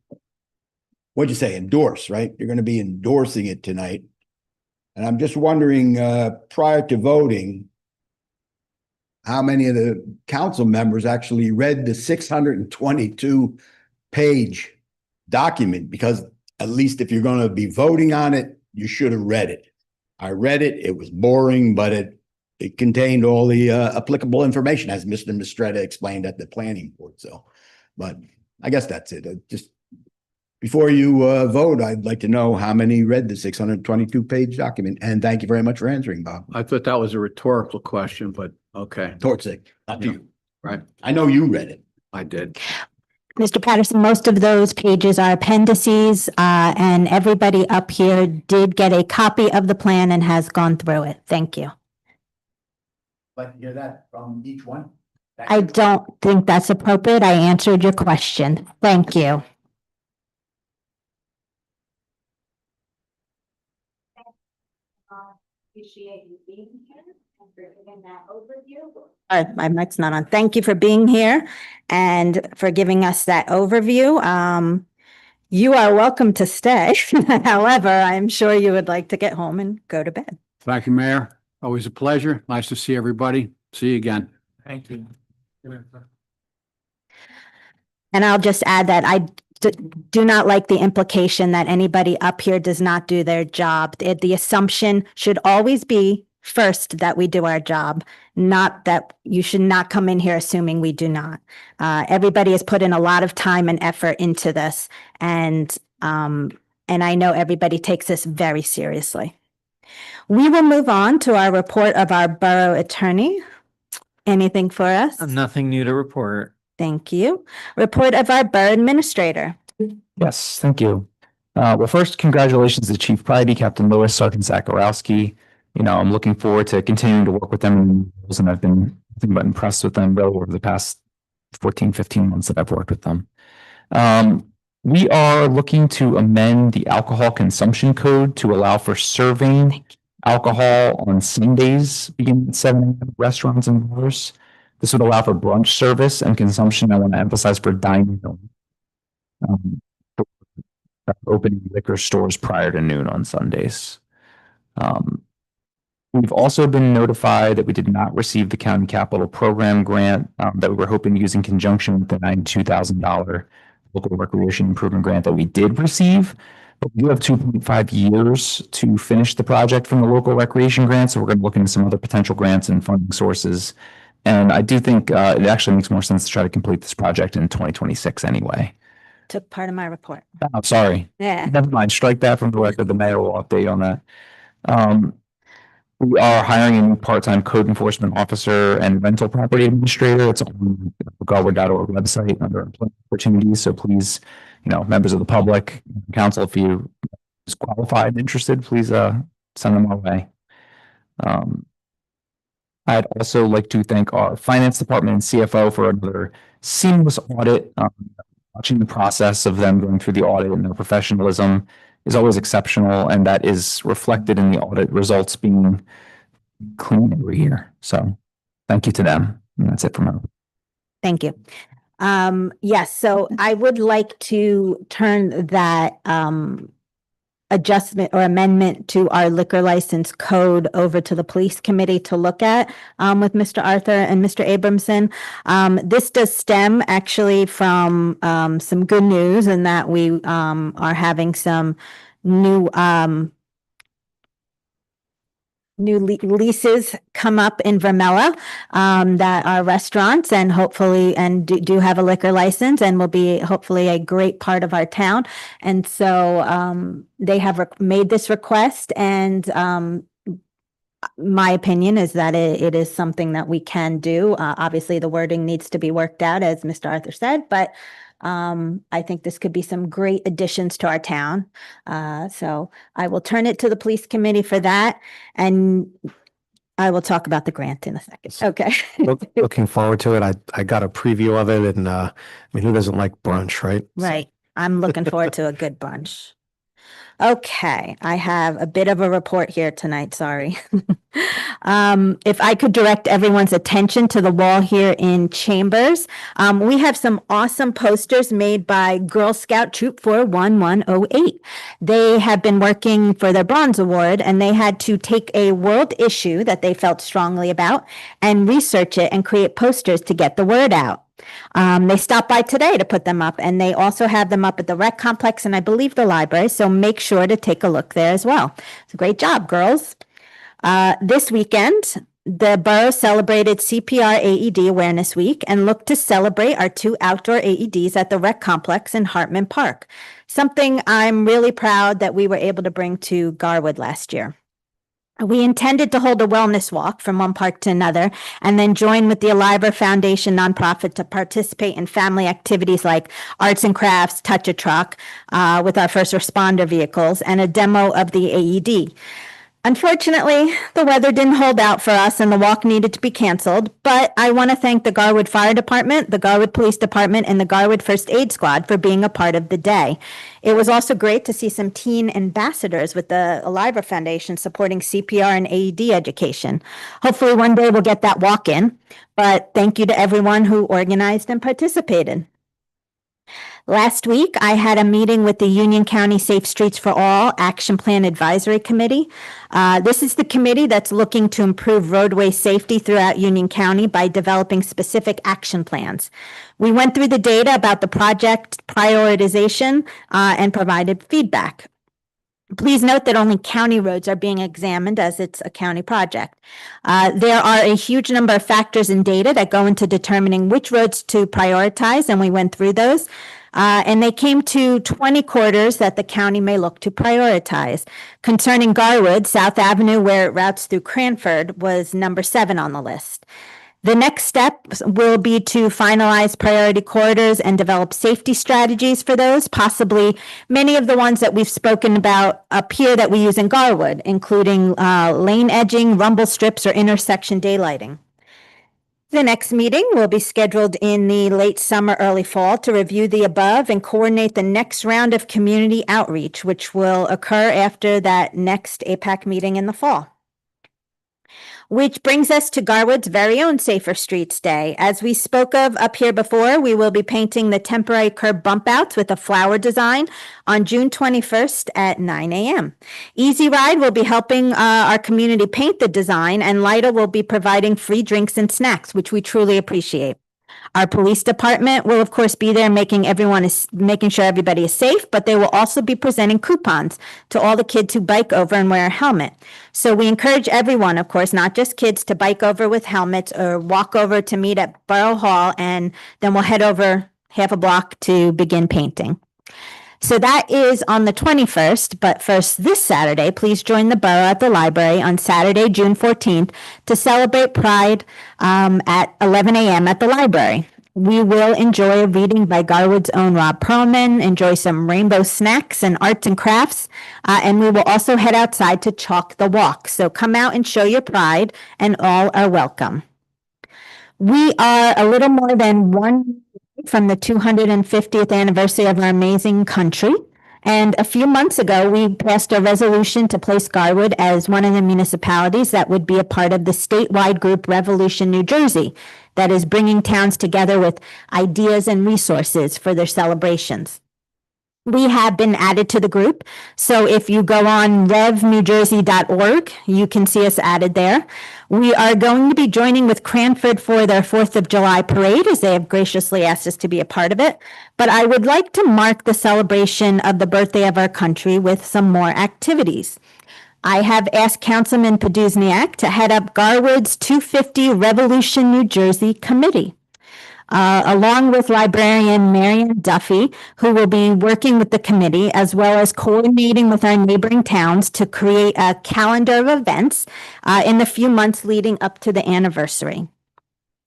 what'd you say, endorse, right? You're going to be endorsing it tonight. And I'm just wondering, prior to voting, how many of the council members actually read the 622-page document? Because at least if you're going to be voting on it, you should have read it. I read it. It was boring, but it contained all the applicable information, as Mr. Mistretta explained at the planning board. So, but I guess that's it. Just before you vote, I'd like to know how many read the 622-page document. And thank you very much for answering, Bob. I thought that was a rhetorical question, but okay. Towards it, not to you. Right. I know you read it. I did. Mr. Patterson, most of those pages are appendices, and everybody up here did get a copy of the plan and has gone through it. Thank you. Like to hear that from each one? I don't think that's appropriate. I answered your question. Thank you. Appreciate you being here and for giving that overview. My mic's not on. Thank you for being here and for giving us that overview. You are welcome to stay. However, I'm sure you would like to get home and go to bed. Thank you, Mayor. Always a pleasure. Nice to see everybody. See you again. Thank you. And I'll just add that I do not like the implication that anybody up here does not do their job. The assumption should always be first that we do our job, not that you should not come in here assuming we do not. Everybody has put in a lot of time and effort into this, and I know everybody takes this very seriously. We will move on to our report of our borough attorney. Anything for us? Nothing new to report. Thank you. Report of our borough administrator. Yes, thank you. Well, first, congratulations to Chief Pridy, Captain Lewis, Sergeant Zakarowski. I'm looking forward to continuing to work with them, and I've been nothing but impressed with them really over the past 14, 15 months that I've worked with them. We are looking to amend the alcohol consumption code to allow for serving alcohol on Sundays beginning at 7 a.m. at restaurants and bars. This would allow for brunch service and consumption. I want to emphasize for dining only. opening liquor stores prior to noon on Sundays. We've also been notified that we did not receive the county capital program grant that we were hoping to use in conjunction with the $92,000 local recreation improvement grant that we did receive. But we do have 2.5 years to finish the project from the local recreation grant, so we're going to look into some other potential grants and funding sources. And I do think it actually makes more sense to try to complete this project in 2026 anyway. Took part of my report. Oh, sorry. Yeah. Never mind. Strike that from the record. The mayor will update on that. We are hiring a new part-time code enforcement officer and rental property administrator. It's on the Garwood.org website under employment opportunities. So please, members of the public, council, if you is qualified and interested, please send them our way. I'd also like to thank our finance department and CFO for another seamless audit. Watching the process of them going through the audit and their professionalism is always exceptional, and that is reflected in the audit results being clean every year. So thank you to them. And that's it from me. Thank you. Yes, so I would like to turn that adjustment or amendment to our liquor license code over to the police committee to look at with Mr. Arthur and Mr. Abramson. This does stem actually from some good news in that we are having some new leases come up in Vermella that are restaurants and hopefully do have a liquor license and will be hopefully a great part of our town. And so they have made this request, and my opinion is that it is something that we can do. Obviously, the wording needs to be worked out, as Mr. Arthur said, but I think this could be some great additions to our town. So I will turn it to the police committee for that, and I will talk about the grant in a second. Okay. Looking forward to it. I got a preview of it, and I mean, who doesn't like brunch, right? Right. I'm looking forward to a good brunch. Okay, I have a bit of a report here tonight, sorry. If I could direct everyone's attention to the wall here in Chambers, we have some awesome posters made by Girl Scout Troop 41108. They have been working for their Bronze Award, and they had to take a world issue that they felt strongly about and research it and create posters to get the word out. They stopped by today to put them up, and they also have them up at the rec complex and I believe the library, so make sure to take a look there as well. It's a great job, girls. This weekend, the borough celebrated CPR AED Awareness Week and looked to celebrate our 2 outdoor AEDs at the rec complex in Hartman Park, something I'm really proud that we were able to bring to Garwood last year. We intended to hold a wellness walk from one park to another and then join with the Aliver Foundation nonprofit to participate in family activities like arts and crafts, touch a truck with our first responder vehicles, and a demo of the AED. Unfortunately, the weather didn't hold out for us and the walk needed to be canceled, but I want to thank the Garwood Fire Department, the Garwood Police Department, and the Garwood First Aid Squad for being a part of the day. It was also great to see some teen ambassadors with the Aliver Foundation supporting CPR and AED education. Hopefully one day we'll get that walk in, but thank you to everyone who organized and participated. Last week, I had a meeting with the Union County Safe Streets for All Action Plan Advisory Committee. This is the committee that's looking to improve roadway safety throughout Union County by developing specific action plans. We went through the data about the project prioritization and provided feedback. Please note that only county roads are being examined as it's a county project. There are a huge number of factors and data that go into determining which roads to prioritize, and we went through those. And they came to 20 corridors that the county may look to prioritize. Concerning Garwood, South Avenue, where it routes through Cranford, was number 7 on the list. The next step will be to finalize priority corridors and develop safety strategies for those, possibly many of the ones that we've spoken about up here that we use in Garwood, including lane edging, rumble strips, or intersection daylighting. The next meeting will be scheduled in the late summer, early fall to review the above and coordinate the next round of community outreach, which will occur after that next APAC meeting in the fall. Which brings us to Garwood's very own Safer Streets Day. As we spoke of up here before, we will be painting the temporary curb bump outs with a flower design on June 21st at 9 a.m. Easy Ride will be helping our community paint the design, and Lida will be providing free drinks and snacks, which we truly appreciate. Our police department will, of course, be there making sure everybody is safe, but they will also be presenting coupons to all the kids who bike over and wear a helmet. So we encourage everyone, of course, not just kids, to bike over with helmets or walk over to meet at Borough Hall, and then we'll head over half a block to begin painting. So that is on the 21st, but first this Saturday, please join the borough at the library on Saturday, June 14th, to celebrate Pride at 11 a.m. at the library. We will enjoy a reading by Garwood's own Rob Perlman, enjoy some rainbow snacks and arts and crafts, and we will also head outside to chalk the walk. So come out and show your pride, and all are welcome. We are a little more than 1 from the 250th anniversary of our amazing country. And a few months ago, we passed a resolution to place Garwood as one of the municipalities that would be a part of the statewide group Revolution New Jersey, that is bringing towns together with ideas and resources for their celebrations. We have been added to the group, so if you go on revnewjersey.org, you can see us added there. We are going to be joining with Cranford for their 4th of July parade, as they have graciously asked us to be a part of it. But I would like to mark the celebration of the birthday of our country with some more activities. I have asked Councilman Poduzniak to head up Garwood's 250 Revolution New Jersey Committee, along with librarian Marian Duffy, who will be working with the committee, as well as coordinating with our neighboring towns to create a calendar of events in the few months leading up to the anniversary.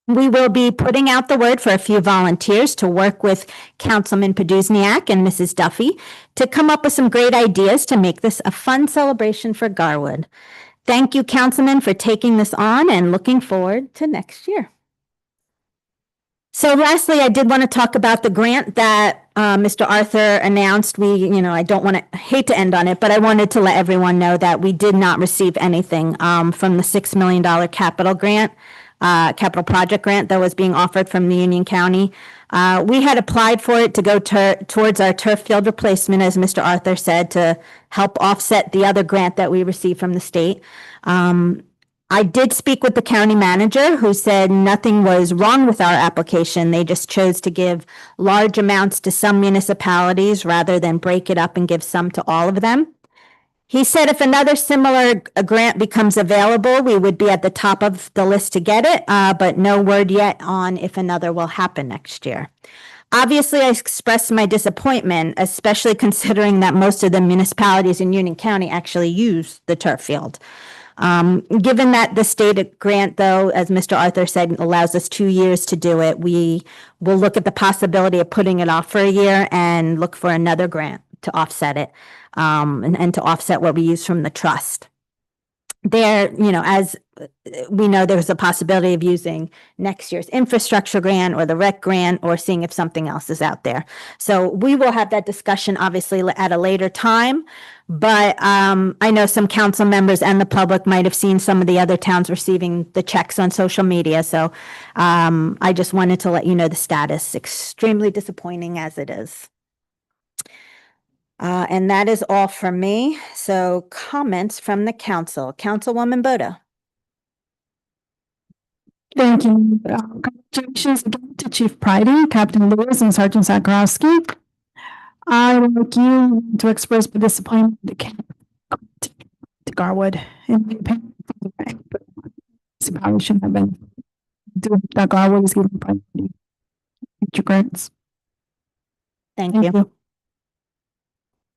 We will be putting out the word for a few volunteers to work with Councilman Poduzniak and Mrs. Duffy to come up with some great ideas to make this a fun celebration for Garwood. Thank you, Councilman, for taking this on, and looking forward to next year. So lastly, I did want to talk about the grant that Mr. Arthur announced. I hate to end on it, but I wanted to let everyone know that we did not receive anything from the $6 million capital project grant that was being offered from the Union County. We had applied for it to go towards our turf field replacement, as Mr. Arthur said, to help offset the other grant that we received from the state. I did speak with the county manager, who said nothing was wrong with our application. They just chose to give large amounts to some municipalities rather than break it up and give some to all of them. He said if another similar grant becomes available, we would be at the top of the list to get it, but no word yet on if another will happen next year. Obviously, I expressed my disappointment, especially considering that most of the municipalities in Union County actually use the turf field. Given that the state grant, though, as Mr. Arthur said, allows us 2 years to do it, we will look at the possibility of putting it off for a year and look for another grant to offset it, and to offset what we use from the trust. There, as we know, there's a possibility of using next year's infrastructure grant or the rec grant, or seeing if something else is out there. So we will have that discussion, obviously, at a later time. But I know some council members and the public might have seen some of the other towns receiving the checks on social media. So I just wanted to let you know the status, extremely disappointing as it is. And that is all for me. So comments from the council. Councilwoman Boda. Thank you. Congratulations again to Chief Pridey, Captain Lewis, and Sergeant Zakarowski. I would like you to express my disappointment to Garwood and the municipality shouldn't have been doing that. Garwood is given priority future grants. Thank you.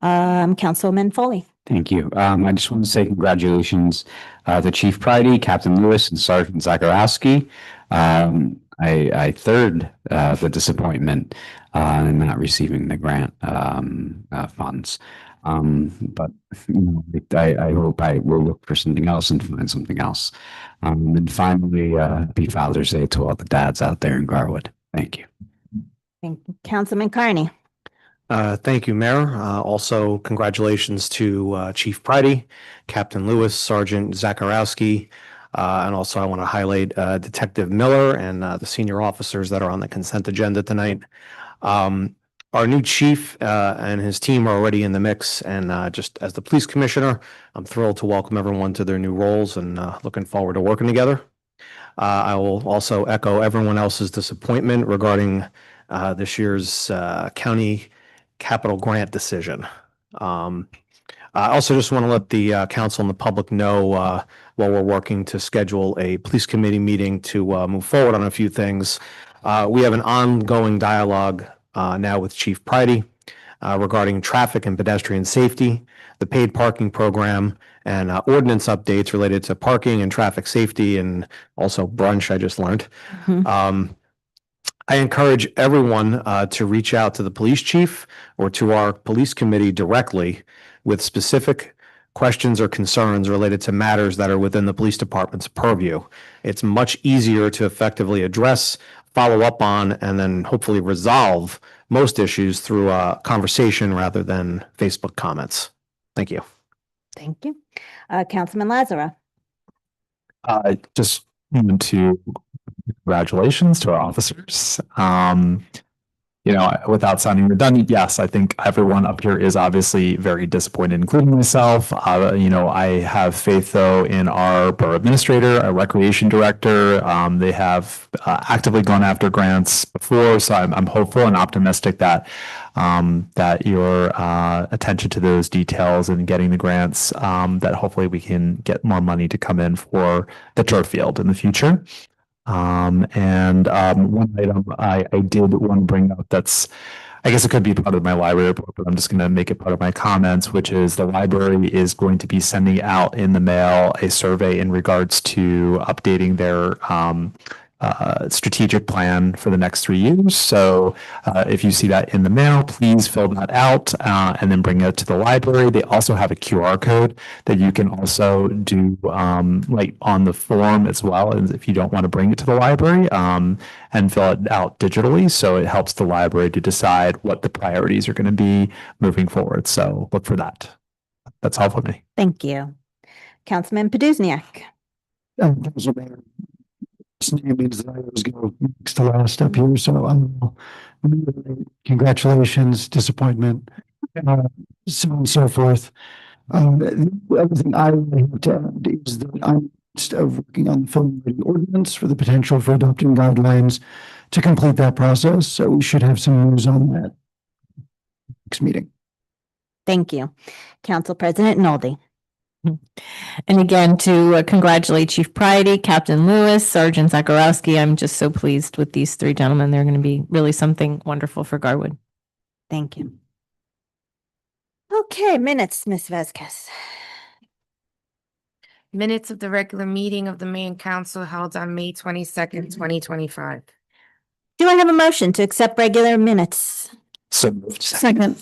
Councilman Foley. Thank you. I just want to say congratulations to Chief Pridey, Captain Lewis, and Sergeant Zakarowski. I third the disappointment in not receiving the grant funds. But I hope I will look for something else and find something else. And finally, happy Father's Day to all the dads out there in Garwood. Thank you. Thank you. Councilman Carney. Thank you, Mayor. Also, congratulations to Chief Pridey, Captain Lewis, Sergeant Zakarowski. And also I want to highlight Detective Miller and the senior officers that are on the consent agenda tonight. Our new chief and his team are already in the mix. And just as the police commissioner, I'm thrilled to welcome everyone to their new roles and looking forward to working together. I will also echo everyone else's disappointment regarding this year's county capital grant decision. I also just want to let the council and the public know while we're working to schedule a police committee meeting to move forward on a few things. We have an ongoing dialogue now with Chief Pridey regarding traffic and pedestrian safety, the paid parking program, and ordinance updates related to parking and traffic safety, and also brunch, I just learned. I encourage everyone to reach out to the police chief or to our police committee directly with specific questions or concerns related to matters that are within the police department's purview. It's much easier to effectively address, follow up on, and then hopefully resolve most issues through a conversation rather than Facebook comments. Thank you. Thank you. Councilman Lazara. I just want to congratulations to our officers. Without sounding redundant, yes, I think everyone up here is obviously very disappointed, including myself. I have faith, though, in our borough administrator, our recreation director. They have actively gone after grants before, so I'm hopeful and optimistic that your attention to those details and getting the grants, that hopefully we can get more money to come in for the turf field in the future. One item I did want to bring up I guess it could be part of my library report, but I'm just going to make it part of my comments, which is the library is going to be sending out in the mail a survey in regards to updating their strategic plan for the next 3 years. So if you see that in the mail, please fill that out and then bring it to the library. They also have a QR code that you can also do like on the form as well, as if you don't want to bring it to the library, and fill it out digitally. So it helps the library to decide what the priorities are going to be moving forward. So look for that. That's all for me. Thank you. Councilman Poduzniak. Name means that I always go next to last up here, so congratulations, disappointment, so on and so forth. The other thing I really have to add is that I'm working on formulating ordinance for the potential for adopting guidelines to complete that process. So we should have some news on that next meeting. Thank you. Council President Noldi. And again, to congratulate Chief Pridey, Captain Lewis, Sergeant Zakarowski. I'm just so pleased with these three gentlemen. They're going to be really something wonderful for Garwood. Thank you. Okay, minutes, Ms. Vasquez. Minutes of the regular meeting of the Mayor and Council held on May 22nd, 2025. Do I have a motion to accept regular minutes? So moved. Second.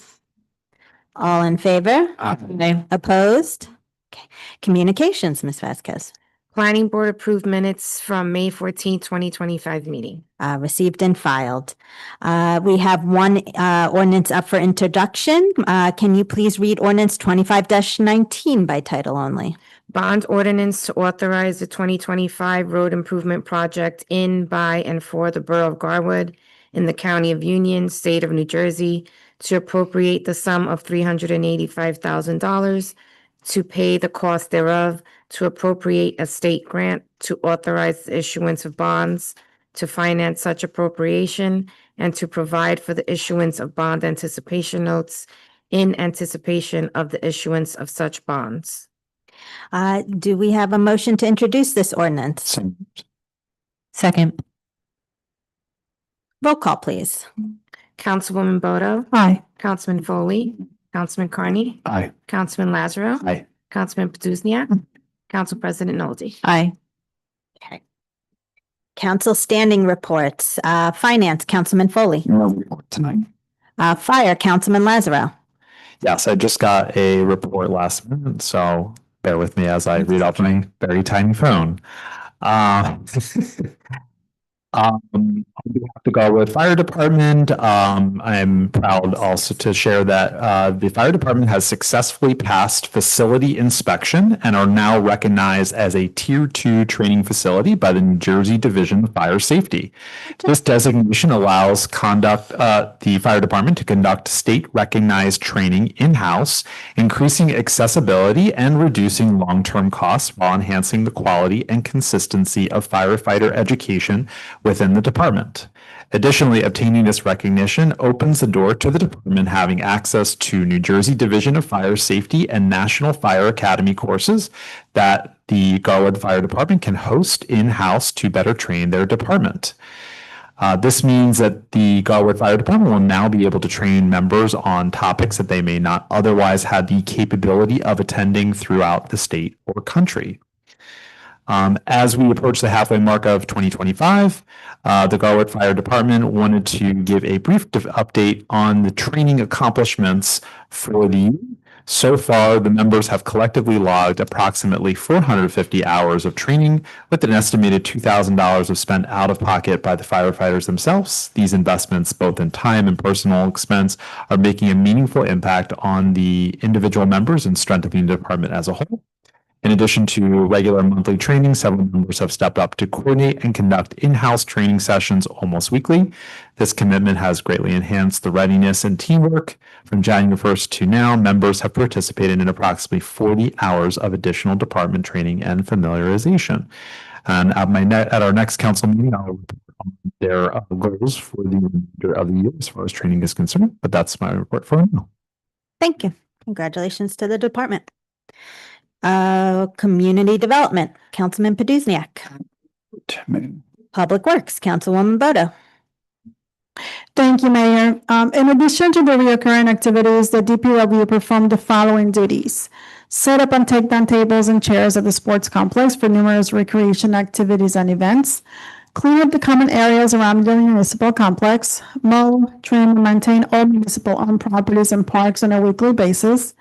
All in favor? Aye. Opposed? Okay. Communications, Ms. Vasquez. Planning Board approved minutes from May 14th, 2025 meeting. Received and filed. We have one ordinance up for introduction. Can you please read ordinance 25-19 by title only? Bond ordinance to authorize the 2025 road improvement project in, by, and for the Borough of Garwood in the County of Union, State of New Jersey, to appropriate the sum of $385,000 to pay the cost thereof, to appropriate a state grant, to authorize the issuance of bonds, to finance such appropriation, and to provide for the issuance of bond anticipation notes in anticipation of the issuance of such bonds. Do we have a motion to introduce this ordinance? Second. Roll call, please. Councilwoman Bodo. Aye. Councilman Foley. Councilman Carney. Aye. Councilman Lazaro. Aye. Councilman Poduzniak. Council President Noldi. Aye. Okay. Council standing reports. Finance, Councilman Foley. No report tonight. Fire, Councilman Lazaro. Yes, I just got a report last minute, so bear with me as I read off my very tiny phone. On behalf of the Garwood Fire Department, I'm proud also to share that the fire department has successfully passed facility inspection and are now recognized as a Tier 2 training facility by the New Jersey Division of Fire Safety. This designation allows the fire department to conduct state-recognized training in-house, increasing accessibility and reducing long-term costs while enhancing the quality and consistency of firefighter education within the department. Additionally, obtaining this recognition opens the door to the department having access to New Jersey Division of Fire Safety and National Fire Academy courses that the Garwood Fire Department can host in-house to better train their department. This means that the Garwood Fire Department will now be able to train members on topics that they may not otherwise have the capability of attending throughout the state or country. As we approach the halfway mark of 2025, the Garwood Fire Department wanted to give a brief update on the training accomplishments for the year. So far, the members have collectively logged approximately 450 hours of training, with an estimated $2,000 of spent out of pocket by the firefighters themselves. These investments, both in time and personal expense, are making a meaningful impact on the individual members and strengthening the department as a whole. In addition to regular monthly training, several members have stepped up to coordinate and conduct in-house training sessions almost weekly. This commitment has greatly enhanced the readiness and teamwork. From January 1st to now, members have participated in approximately 40 hours of additional department training and familiarization. And at our next council meeting, I'll report on their goals for the remainder of the year as far as training is concerned. But that's my report for now. Thank you. Congratulations to the department. Community Development, Councilman Poduzniak. Public Works, Councilwoman Bodo. Thank you, Mayor. In addition to the recurring activities, the DPW performed the following duties: set up and take down tables and chairs at the sports complex for numerous recreation activities and events, clean up the common areas around the municipal complex, mow, trim, and maintain all municipal-owned properties and parks on a weekly basis,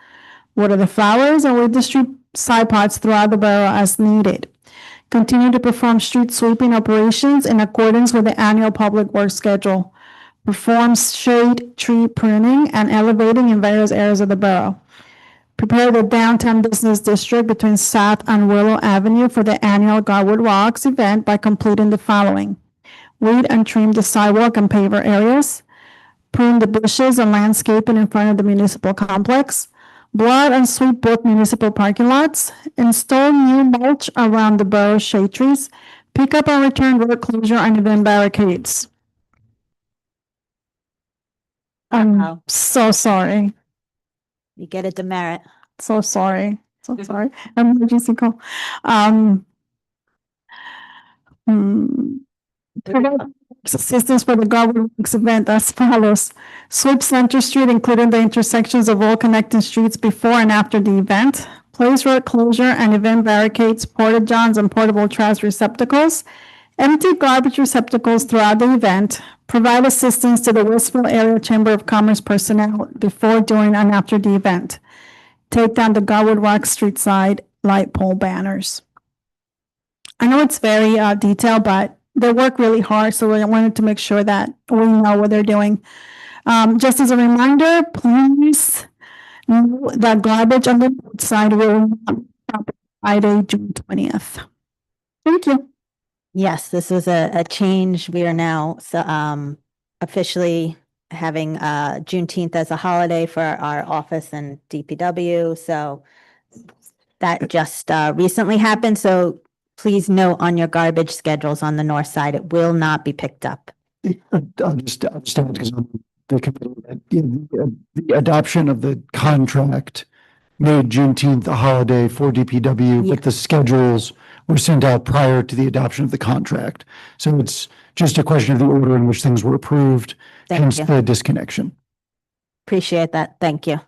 water the flowers, and weed the street side parts throughout the borough as needed. Continue to perform street sweeping operations in accordance with the annual public works schedule. Perform shade tree pruning and elevating in various areas of the borough. Prepare the downtown business district between South and Willow Avenue for the annual Garwood Rocks event by completing the following: weed and trim the sidewalk and paver areas, prune the bushes and landscaping in front of the municipal complex, blow out and sweep both municipal parking lots, install new mulch around the borough shade trees, pick up and return road closure and event barricades. I'm Wow. so sorry. You get a demerit. So sorry. So sorry. Emergency call. Provide assistance for the Garwood Works event as follows: sweep Center Street, including the intersections of all connecting streets before and after the event. Place road closure and event barricades, porta johns, and portable trash receptacles. Empty garbage receptacles throughout the event. Provide assistance to the Westfield Area Chamber of Commerce personnel before, during, and after the event. Take down the Garwood Rock Street side light pole banners. I know it's very detailed, but they work really hard, so I wanted to make sure that we know what they're doing. Just as a reminder, please know that garbage on the side will not be Friday, June 20th. Thank you. Yes, this was a change. We are now officially having Juneteenth as a holiday for our office and DPW. So that just recently happened. So please note on your garbage schedules on the north side, it will not be picked up. I'll just add because the committee, the adoption of the contract made Juneteenth a holiday for DPW, but the schedules were sent out prior to the adoption of the contract. So it's just a question of the order in which things were approved, hence the disconnection. Appreciate that. Thank you.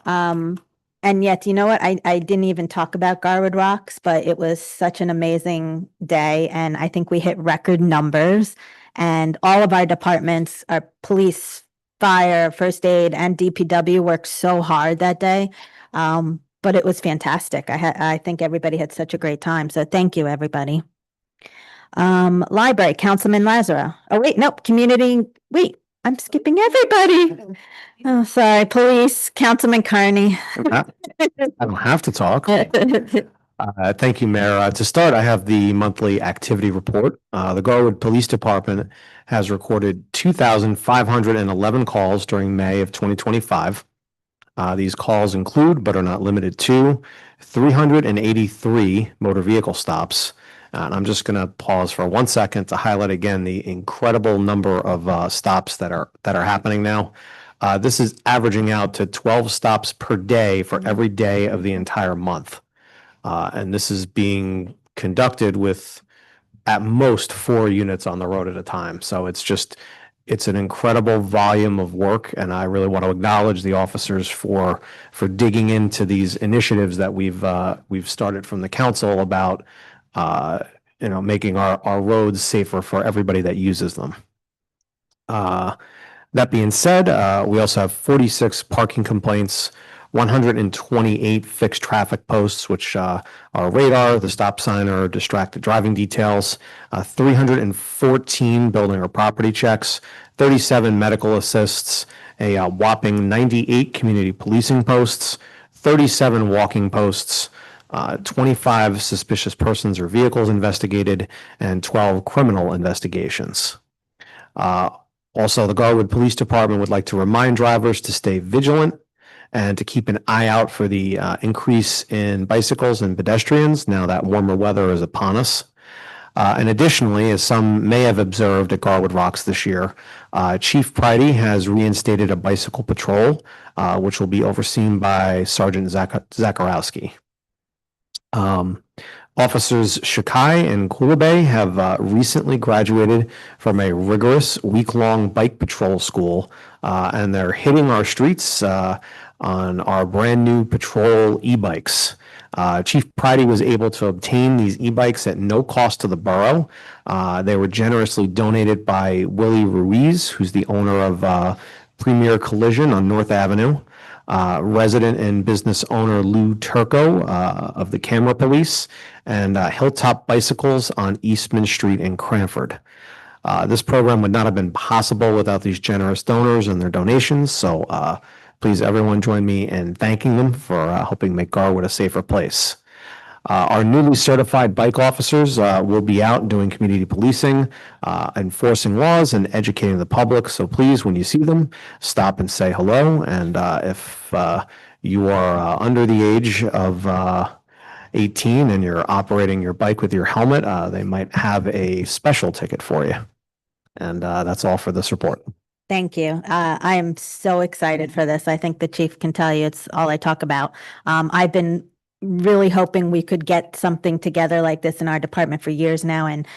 And yet, you know what? I didn't even talk about Garwood Rocks, but it was such an amazing day. And I think we hit record numbers. And all of our departments, our police, fire, first aid, and DPW worked so hard that day. But it was fantastic. I think everybody had such a great time. So thank you, everybody. Library, Councilman Lazaro. Oh, wait, nope, wait, I'm skipping everybody. Oh, sorry, Police, Councilman Carney. I don't have to talk. Thank you, Mayor. To start, I have the monthly activity report. The Garwood Police Department has recorded 2,511 calls during May of 2025. These calls include, but are not limited to, 383 motor vehicle stops. And I'm just going to pause for 1 second to highlight again the incredible number of stops that are happening now. This is averaging out to 12 stops per day for every day of the entire month. And this is being conducted with at most 4 units on the road at a time. So it's an incredible volume of work. And I really want to acknowledge the officers for digging into these initiatives that we've started from the council about, making our roads safer for everybody that uses them. That being said, we also have 46 parking complaints, 128 fixed traffic posts, which are radar, the stop sign, or distracted driving details, 314 building or property checks, 37 medical assists, a whopping 98 community policing posts, 37 walking posts, 25 suspicious persons or vehicles investigated, and 12 criminal investigations. Also, the Garwood Police Department would like to remind drivers to stay vigilant and to keep an eye out for the increase in bicycles and pedestrians now that warmer weather is upon us. And additionally, as some may have observed at Garwood Rocks this year, Chief Pridey has reinstated a bicycle patrol, which will be overseen by Sergeant Zakarowski. Officers Shakai and Kulabay have recently graduated from a rigorous week-long bike patrol school, and they're hitting our streets on our brand new patrol e-bikes. Chief Pridey was able to obtain these e-bikes at no cost to the borough. They were generously donated by Willie Ruiz, who's the owner of Premier Collision on North Avenue. Resident and business owner Lou Turco of the Camera Police, and Hilltop Bicycles on Eastman Street in Cranford. This program would not have been possible without these generous donors and their donations, so please everyone join me in thanking them for helping make Garwood a safer place. Our newly certified bike officers will be out doing community policing, enforcing laws, and educating the public. So please, when you see them, stop and say hello. And if you are under the age of 18 and you're operating your bike with your helmet, they might have a special ticket for you. And that's all for this report. Thank you. I am so excited for this. I think the chief can tell you it's all I talk about. I've been really hoping we could get something together like this in our department for years now. And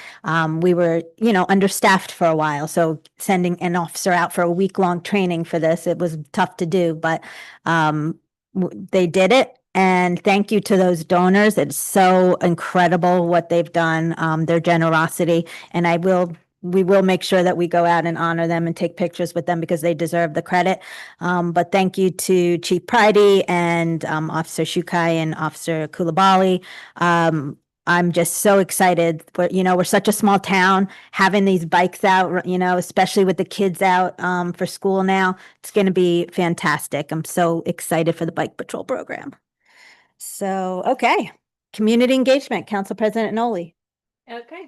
we were, understaffed for a while. So sending an officer out for a week-long training for this, it was tough to do, but they did it. And thank you to those donors. It's so incredible what they've done, their generosity. And we will make sure that we go out and honor them and take pictures with them because they deserve the credit. But thank you to Chief Pridey and Officer Shukai and Officer Kulabali. I'm just so excited. We're such a small town, having these bikes out, especially with the kids out for school now. It's going to be fantastic. I'm so excited for the bike patrol program. So, okay. Community engagement, Council President Noli. Okay.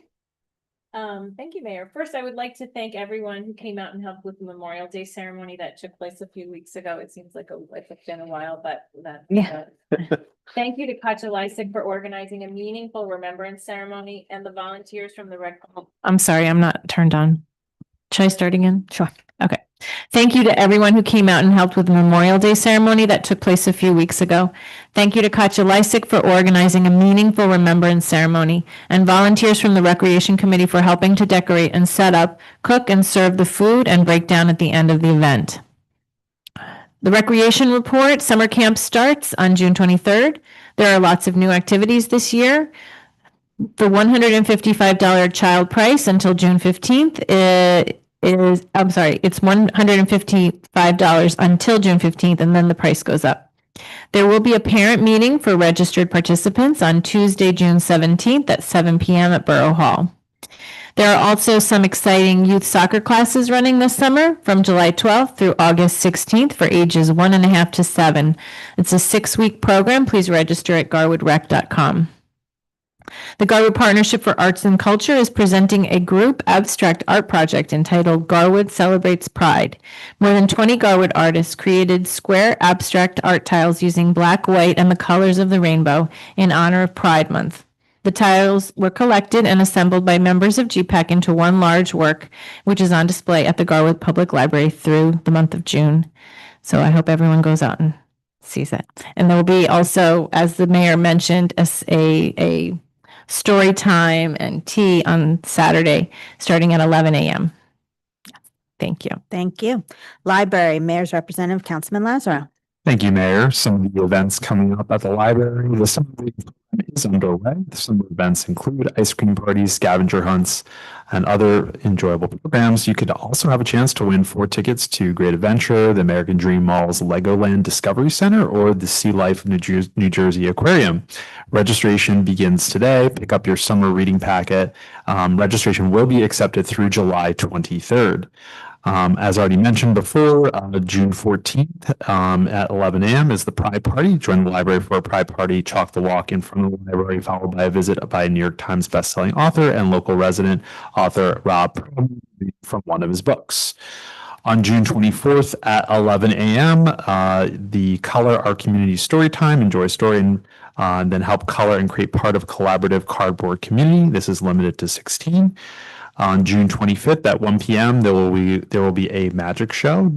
Thank you, Mayor. First, I would like to thank everyone who came out and helped with the Memorial Day ceremony that took place a few weeks ago. It seems like it's been a while, but thank you to Katja Lysik for organizing a meaningful remembrance ceremony and the volunteers from the Red Cross. I'm sorry, I'm not turned on. Should I start again? Sure. Okay. Thank you to everyone who came out and helped with the Memorial Day ceremony that took place a few weeks ago. Thank you to Katja Lysik for organizing a meaningful remembrance ceremony, and volunteers from the Recreation Committee for helping to decorate and set up, cook and serve the food and break down at the end of the event. The Recreation Report, summer camp starts on June 23rd. There are lots of new activities this year. The $155 child price until June 15th it's $155 until June 15th, and then the price goes up. There will be a parent meeting for registered participants on Tuesday, June 17th at 7 p.m. at Borough Hall. There are also some exciting youth soccer classes running this summer from July 12th through August 16th for ages 1.5 to 7. It's a 6-week program. Please register at garwoodrec.com. The Garwood Partnership for Arts and Culture is presenting a group abstract art project entitled Garwood Celebrates Pride. More than 20 Garwood artists created square abstract art tiles using black, white, and the colors of the rainbow in honor of Pride Month. The tiles were collected and assembled by members of GPAC into one large work, which is on display at the Garwood Public Library through the month of June. So I hope everyone goes out and sees it. And there will be also, as the mayor mentioned, a story time and tea on Saturday, starting at 11 a.m. Thank you. Thank you. Library, Mayor's Representative, Councilman Lazaro. Thank you, Mayor. Some of the events coming up at the library. The summer reading program is underway. The summer events include ice cream parties, scavenger hunts, and other enjoyable programs. You could also have a chance to win 4 tickets to Great Adventure, the American Dream Mall's Legoland Discovery Center, or the Sea Life New Jersey Aquarium. Registration begins today. Pick up your summer reading packet. Registration will be accepted through July 23rd. As already mentioned before, June 14th at 11 a.m. is the Pride Party. Join the library for a Pride Party, chalk the walk in front of the library, followed by a visit by a New York Times bestselling author and local resident author Rob Perlman from one of his books. On June 24th at 11 a.m., the Color Our Community Story Time. Enjoy a story and then help color and create part of a collaborative cardboard community. This is limited to 16. On June 25th at 1 p.m., there will be a magic show.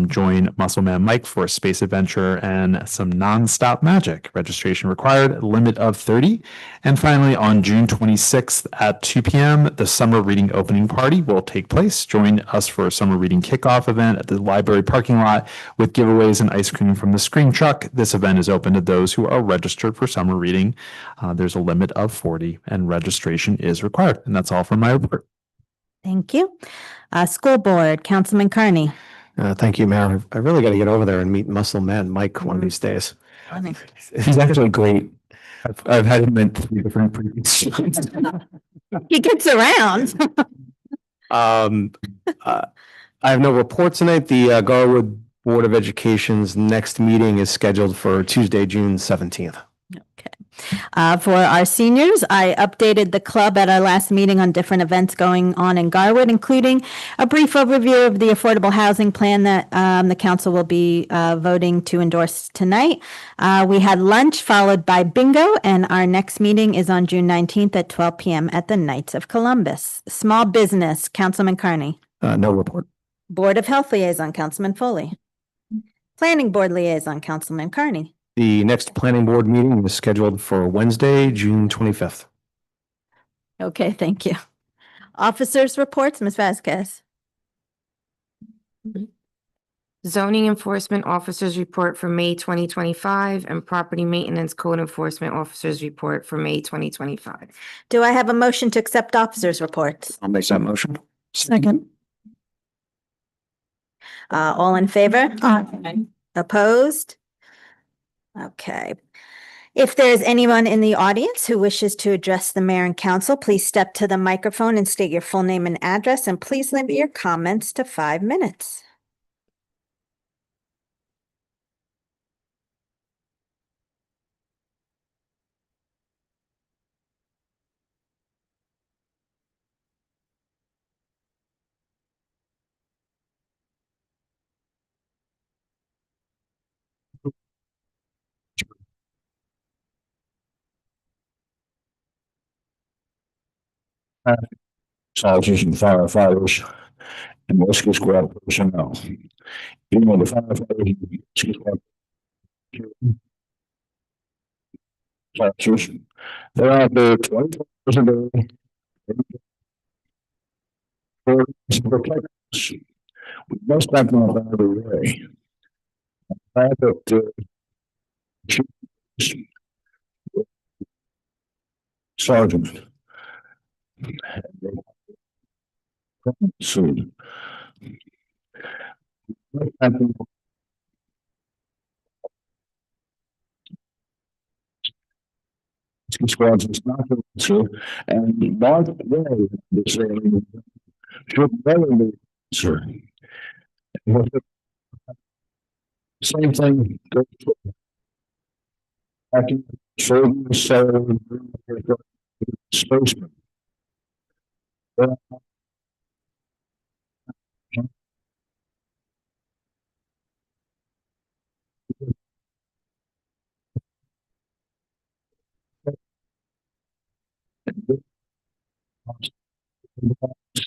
Join Muscle Man Mike for a space adventure and some nonstop magic. Registration required, limit of 30. And finally, on June 26th at 2 p.m., the summer reading opening party will take place. Join us for a summer reading kickoff event at the library parking lot with giveaways and ice cream from the Scream Truck. This event is open to those who are registered for summer reading. There's a limit of 40 and registration is required. And that's all from my report. Thank you. School Board, Councilman Carney. Thank you, Mayor. I really got to get over there and meet Muscle Man Mike one of these days. Funny. He's actually great. I've had him in 3 different previous. He gets around. I have no report tonight. The Garwood Board of Education's next meeting is scheduled for Tuesday, June 17th. For our seniors, I updated the club at our last meeting on different events going on in Garwood, including a brief overview of the affordable housing plan that the council will be voting to endorse tonight. We had lunch followed by bingo, and our next meeting is on June 19th at 12 p.m. at the Knights of Columbus. Small Business, Councilman Carney. No report. Board of Health Liaison, Councilman Foley. Planning Board Liaison, Councilman Carney. The next planning board meeting is scheduled for Wednesday, June 25th. Okay, thank you. Officers' reports, Ms. Vasquez. Zoning Enforcement Officers Report for May 2025 and Property Maintenance Code Enforcement Officers Report for May 2025. Do I have a motion to accept officers' reports? I'll make that motion. Second. All in favor? Aye. Opposed? Okay. If there is anyone in the audience who wishes to address the mayor and council, please step to the microphone and state your full name and address, and please limit your comments to 5 minutes. Soldiers and firefighters and rescue squad personnel. Even though the firefighters and rescue squad officers, they're out there 24 hours a day for protect us. We must act on that every day. I have to sergeant. Soon. squads is not the answer, and Mark Way is saying should never be answer. Same thing goes for backing serving salary disbursement.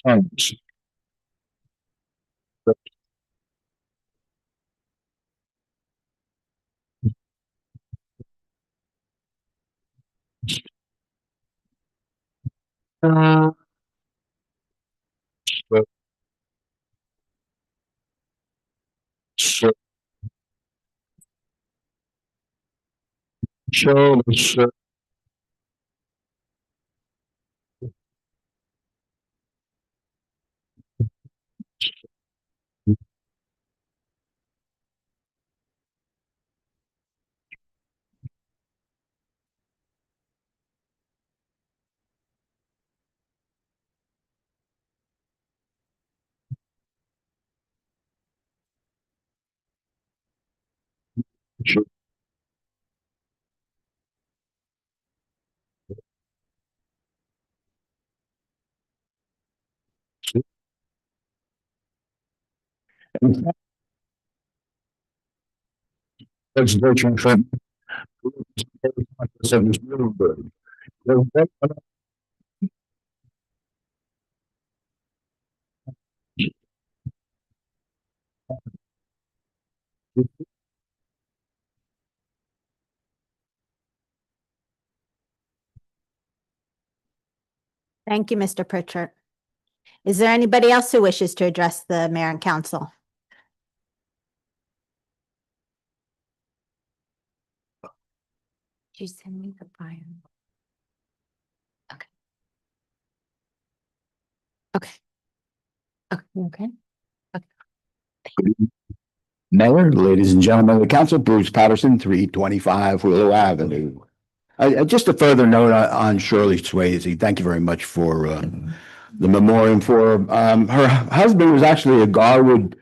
Funds. But so this legislation from Thank you, Mr. Pritchard. Is there anybody else who wishes to address the mayor and council? Did you send me the file? Okay. Okay. Mayor, ladies and gentlemen of the council, Bruce Patterson, 325 Willow Avenue. Just a further note on Shirley Swayze. Thank you very much for the memoriam for her. Her husband was actually a Garwood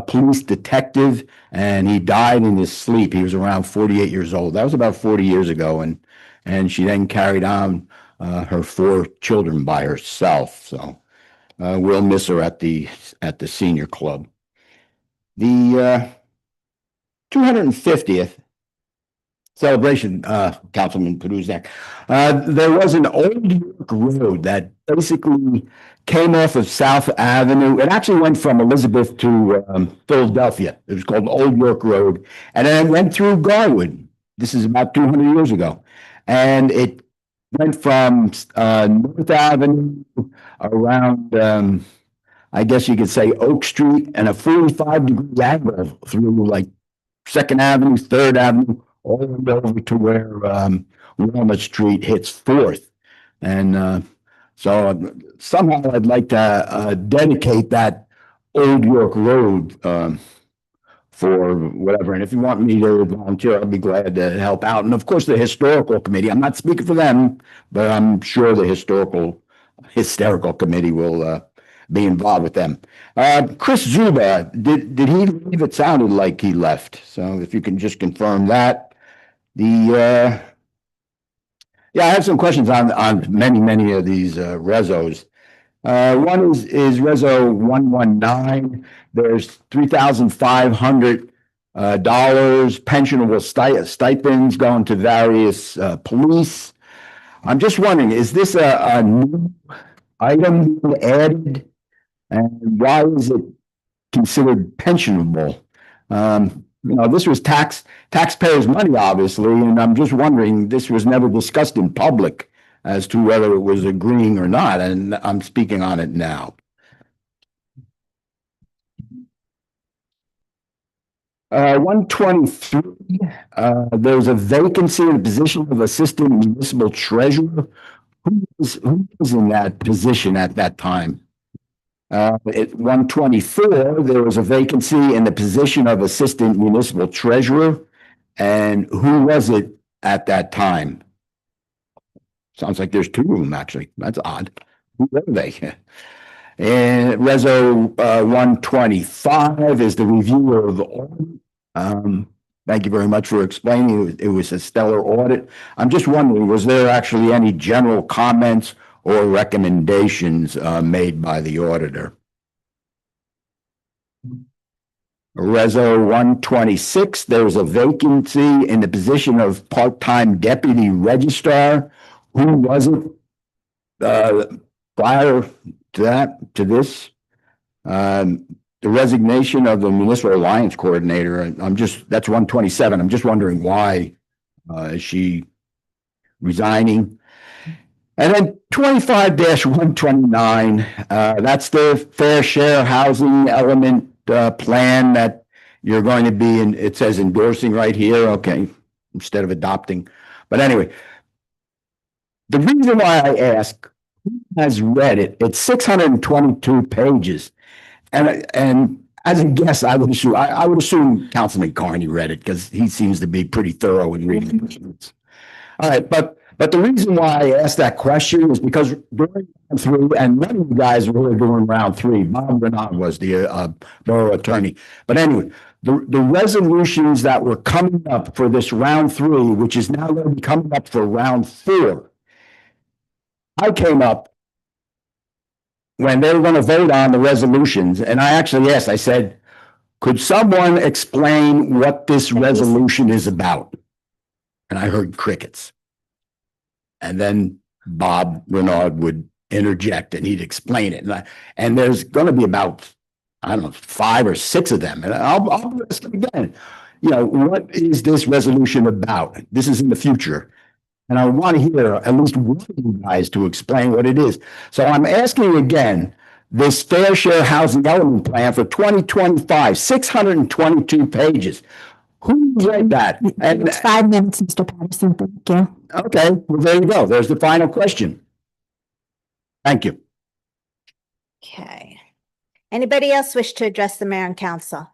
police detective, and he died in his sleep. He was around 48 years old. That was about 40 years ago, and she then carried on her 4 children by herself. So we'll miss her at the senior club. The 250th celebration, Councilman Paduzak, there was an old York road that basically came off of South Avenue. It actually went from Elizabeth to Philadelphia. It was called Old York Road, and then it went through Garwood. This is about 200 years ago, and it went from North Avenue around I guess you could say Oak Street, and a 45-degree angle through like Second Avenue, Third Avenue, all the way over to where Walnut Street hits Fourth. And so somehow I'd like to dedicate that Old York Road for whatever. And if you want me to volunteer, I'll be glad to help out. And of course, the historical committee, I'm not speaking for them, but I'm sure the hysterical committee will be involved with them. Chris Zuba, did he leave? It sounded like he left. So if you can just confirm that. Yeah, I have some questions on many of these resos. One is Reso 119. There's $3,500 pensionable stipends going to various police. I'm just wondering, is this a new item being added? And why is it considered pensionable? This was taxpayers' money, obviously, and I'm just wondering, this was never discussed in public as to whether it was agreeing or not, and I'm speaking on it now. 123, there's a vacancy in the position of assistant municipal treasurer. Who was in that position at that time? At 124, there was a vacancy in the position of assistant municipal treasurer. And who was it at that time? Sounds like there's two of them, actually. That's odd. Who are they? And Reso 125 is the review of the audit. Thank you very much for explaining. It was a stellar audit. I'm just wondering, was there actually any general comments or recommendations made by the auditor? Reso 126, there was a vacancy in the position of part-time deputy registrar. Who was it prior to that, to this? The resignation of the municipal alliance coordinator, that's 127. I'm just wondering why is she resigning? And then 25-129, that's the fair share housing element plan that you're going to be in. It says endorsing right here. Okay, instead of adopting. But anyway, the reason why I ask, who has read it? It's 622 pages. And as a guess, I would assume Councilman Carney read it because he seems to be pretty thorough in reading it. All right, but the reason why I asked that question is because during round three, and none of you guys were doing round three. Bob Renaud was the borough attorney. But anyway, the resolutions that were coming up for this round three, which is now going to be coming up for round four, I came up when they were going to vote on the resolutions, and I actually asked, I said, could someone explain what this resolution is about? And I heard crickets. And then Bob Renaud would interject and he'd explain it. And there's going to be about, I don't know, 5 or 6 of them. And I'll ask them again, what is this resolution about? This is in the future. And I want to hear at least one of you guys to explain what it is. So I'm asking again, this fair share housing element plan for 2025, 622 pages. Who read that? And It's 5 minutes, Mr. Patterson. Thank you. okay, well, there you go. There's the final question. Thank you. Okay. Anybody else wish to address the mayor and council?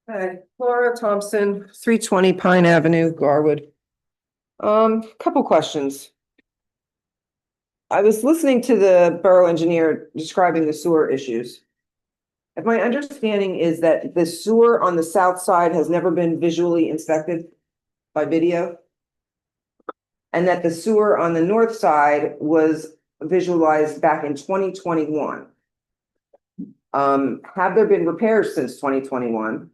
Hi, Laura Thompson, 320 Pine Avenue, Garwood. Couple questions. I was listening to the borough engineer describing the sewer issues. And my understanding is that the sewer on the south side has never been visually inspected by video. And that the sewer on the north side was visualized back in 2021. Have there been repairs since 2021?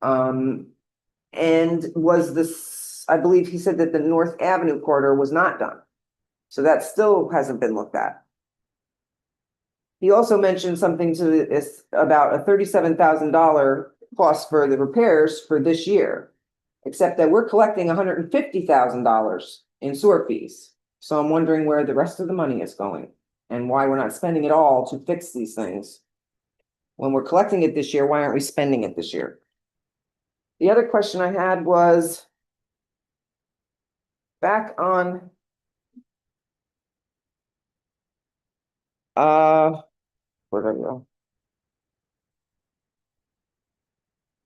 And was this, I believe he said that the North Avenue corridor was not done. So that still hasn't been looked at. He also mentioned something to this about a $37,000 cost for the repairs for this year. Except that we're collecting $150,000 in sewer fees. So I'm wondering where the rest of the money is going and why we're not spending it all to fix these things. When we're collecting it this year, why aren't we spending it this year? The other question I had was back on where did I go?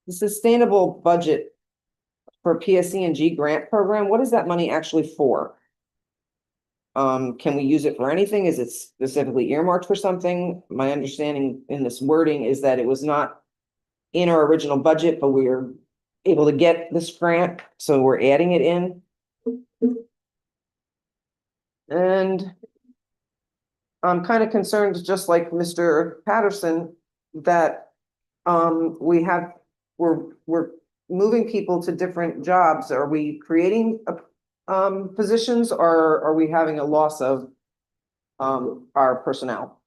The sustainable budget for PSE&G grant program, what is that money actually for? Can we use it for anything? Is it specifically earmarked for something? My understanding in this wording is that it was not in our original budget, but we were able to get this grant, so we're adding it in. And I'm kind of concerned, just like Mr. Patterson, that we're moving people to different jobs. Are we creating positions, or are we having a loss of our personnel?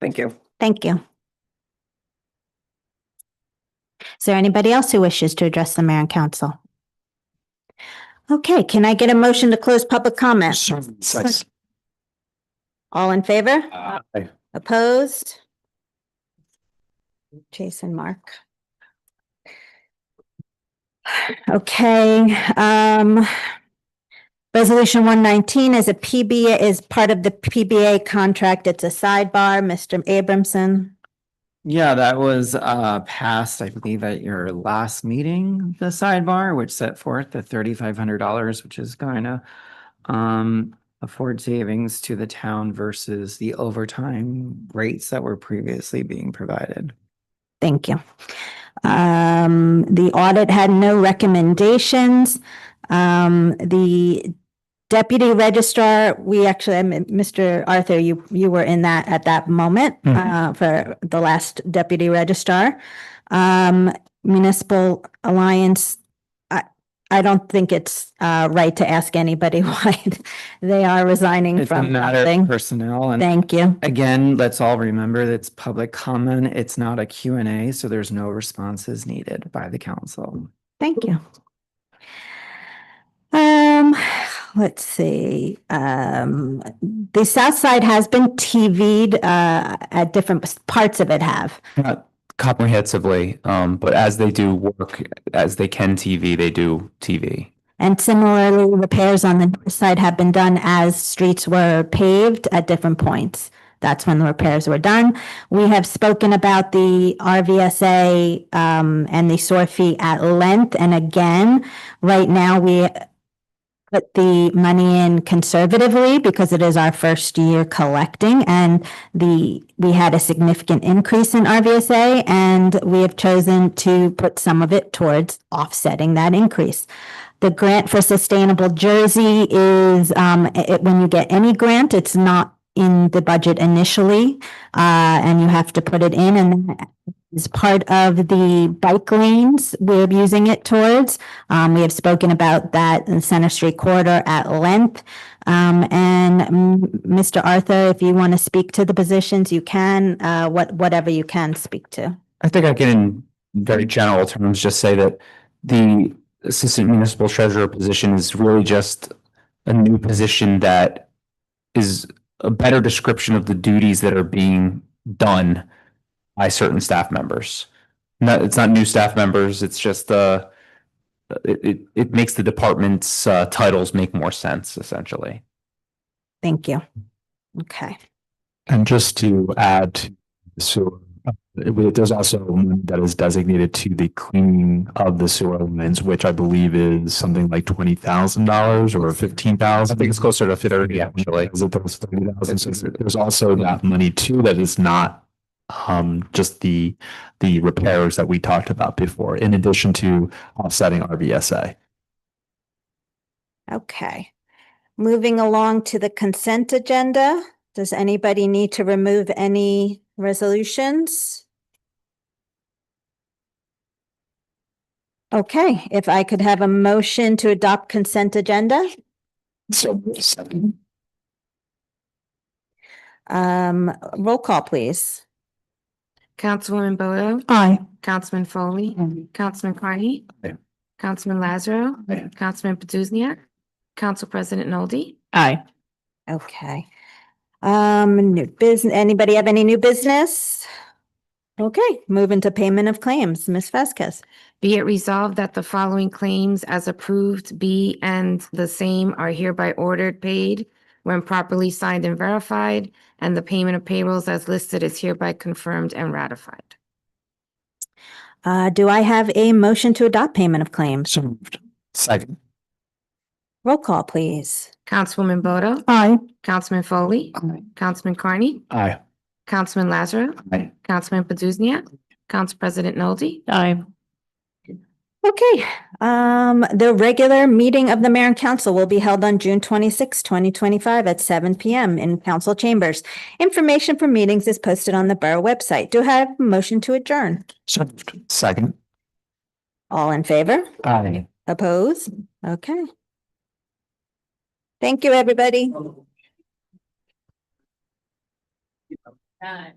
Thank you. Thank you. Is there anybody else who wishes to address the mayor and council? Okay, can I get a motion to close public comment? All in favor? Aye. Opposed? Jason, Mark. Okay, Resolution 119 is a PBA, is part of the PBA contract. It's a sidebar. Mr. Abramson. Yeah, that was passed, I believe, at your last meeting, the sidebar, which set forth the $3,500, which is going to afford savings to the town versus the overtime rates that were previously being provided. Thank you. The audit had no recommendations. The deputy registrar, we actually, Mr. Arthur, you were in that at that moment, for the last deputy registrar. Municipal Alliance, I don't think it's right to ask anybody why they are resigning It's a from matter something. of personnel, and Thank you. again, let's all remember that it's public comment. It's not a Q&A, so there's no responses needed by the council. Thank you. Let's see. The south side has been TV'd, at different parts of it have. Not comprehensively, but as they do work, as they can TV, they do TV. And similarly, repairs on the north side have been done as streets were paved at different points. That's when the repairs were done. We have spoken about the RVSA, and the SOAR fee at length. And again, right now we put the money in conservatively because it is our first year collecting, and we had a significant increase in RVSA, and we have chosen to put some of it towards offsetting that increase. The grant for Sustainable Jersey is, when you get any grant, it's not in the budget initially, and you have to put it in, and is part of the bike lanes we're using it towards. We have spoken about that in Center Street corridor at length. And Mr. Arthur, if you want to speak to the positions, you can, whatever you can speak to. I think I can, in very general terms, just say that the assistant municipal treasurer position is really just a new position that is a better description of the duties that are being done by certain staff members. No, it's not new staff members. It's just it makes the department's titles make more sense, essentially. Thank you. Okay. And just to add to the sewer, there's also money that is designated to the cleaning of the sewer lines, which I believe is something like $20,000 or $15,000. I think it's closer to 30, actually. Is it $30,000? So there's also that money too that is not just the repairs that we talked about before, in addition to offsetting RVSA. Okay. Moving along to the consent agenda. Does anybody need to remove any resolutions? Okay, if I could have a motion to adopt consent agenda? So, second. Roll call, please. Councilwoman Bodo? Aye. Councilman Foley? Councilman Carney? Aye. Councilman Lazaro? Councilman Petrusiak? Council President Noldi? Aye. Okay. New business, anybody have any new business? Okay, moving to payment of claims. Ms. Vasquez. Be it resolved that the following claims as approved be and the same are hereby ordered paid when properly signed and verified, and the payment of payrolls as listed is hereby confirmed and ratified. Do I have a motion to adopt payment of claims? So moved. Second. Roll call, please. Councilwoman Bodo? Aye. Councilman Foley? Councilman Carney? Aye. Councilman Lazaro? Aye. Councilman Petrusiak? Council President Noldi? Aye. Okay, the regular meeting of the mayor and council will be held on June 26, 2025 at 7 p.m. in council chambers. Information for meetings is posted on the borough website. Do I have a motion to adjourn? So moved. Second. All in favor? Aye. Oppose? Okay. Thank you, everybody. Yeah.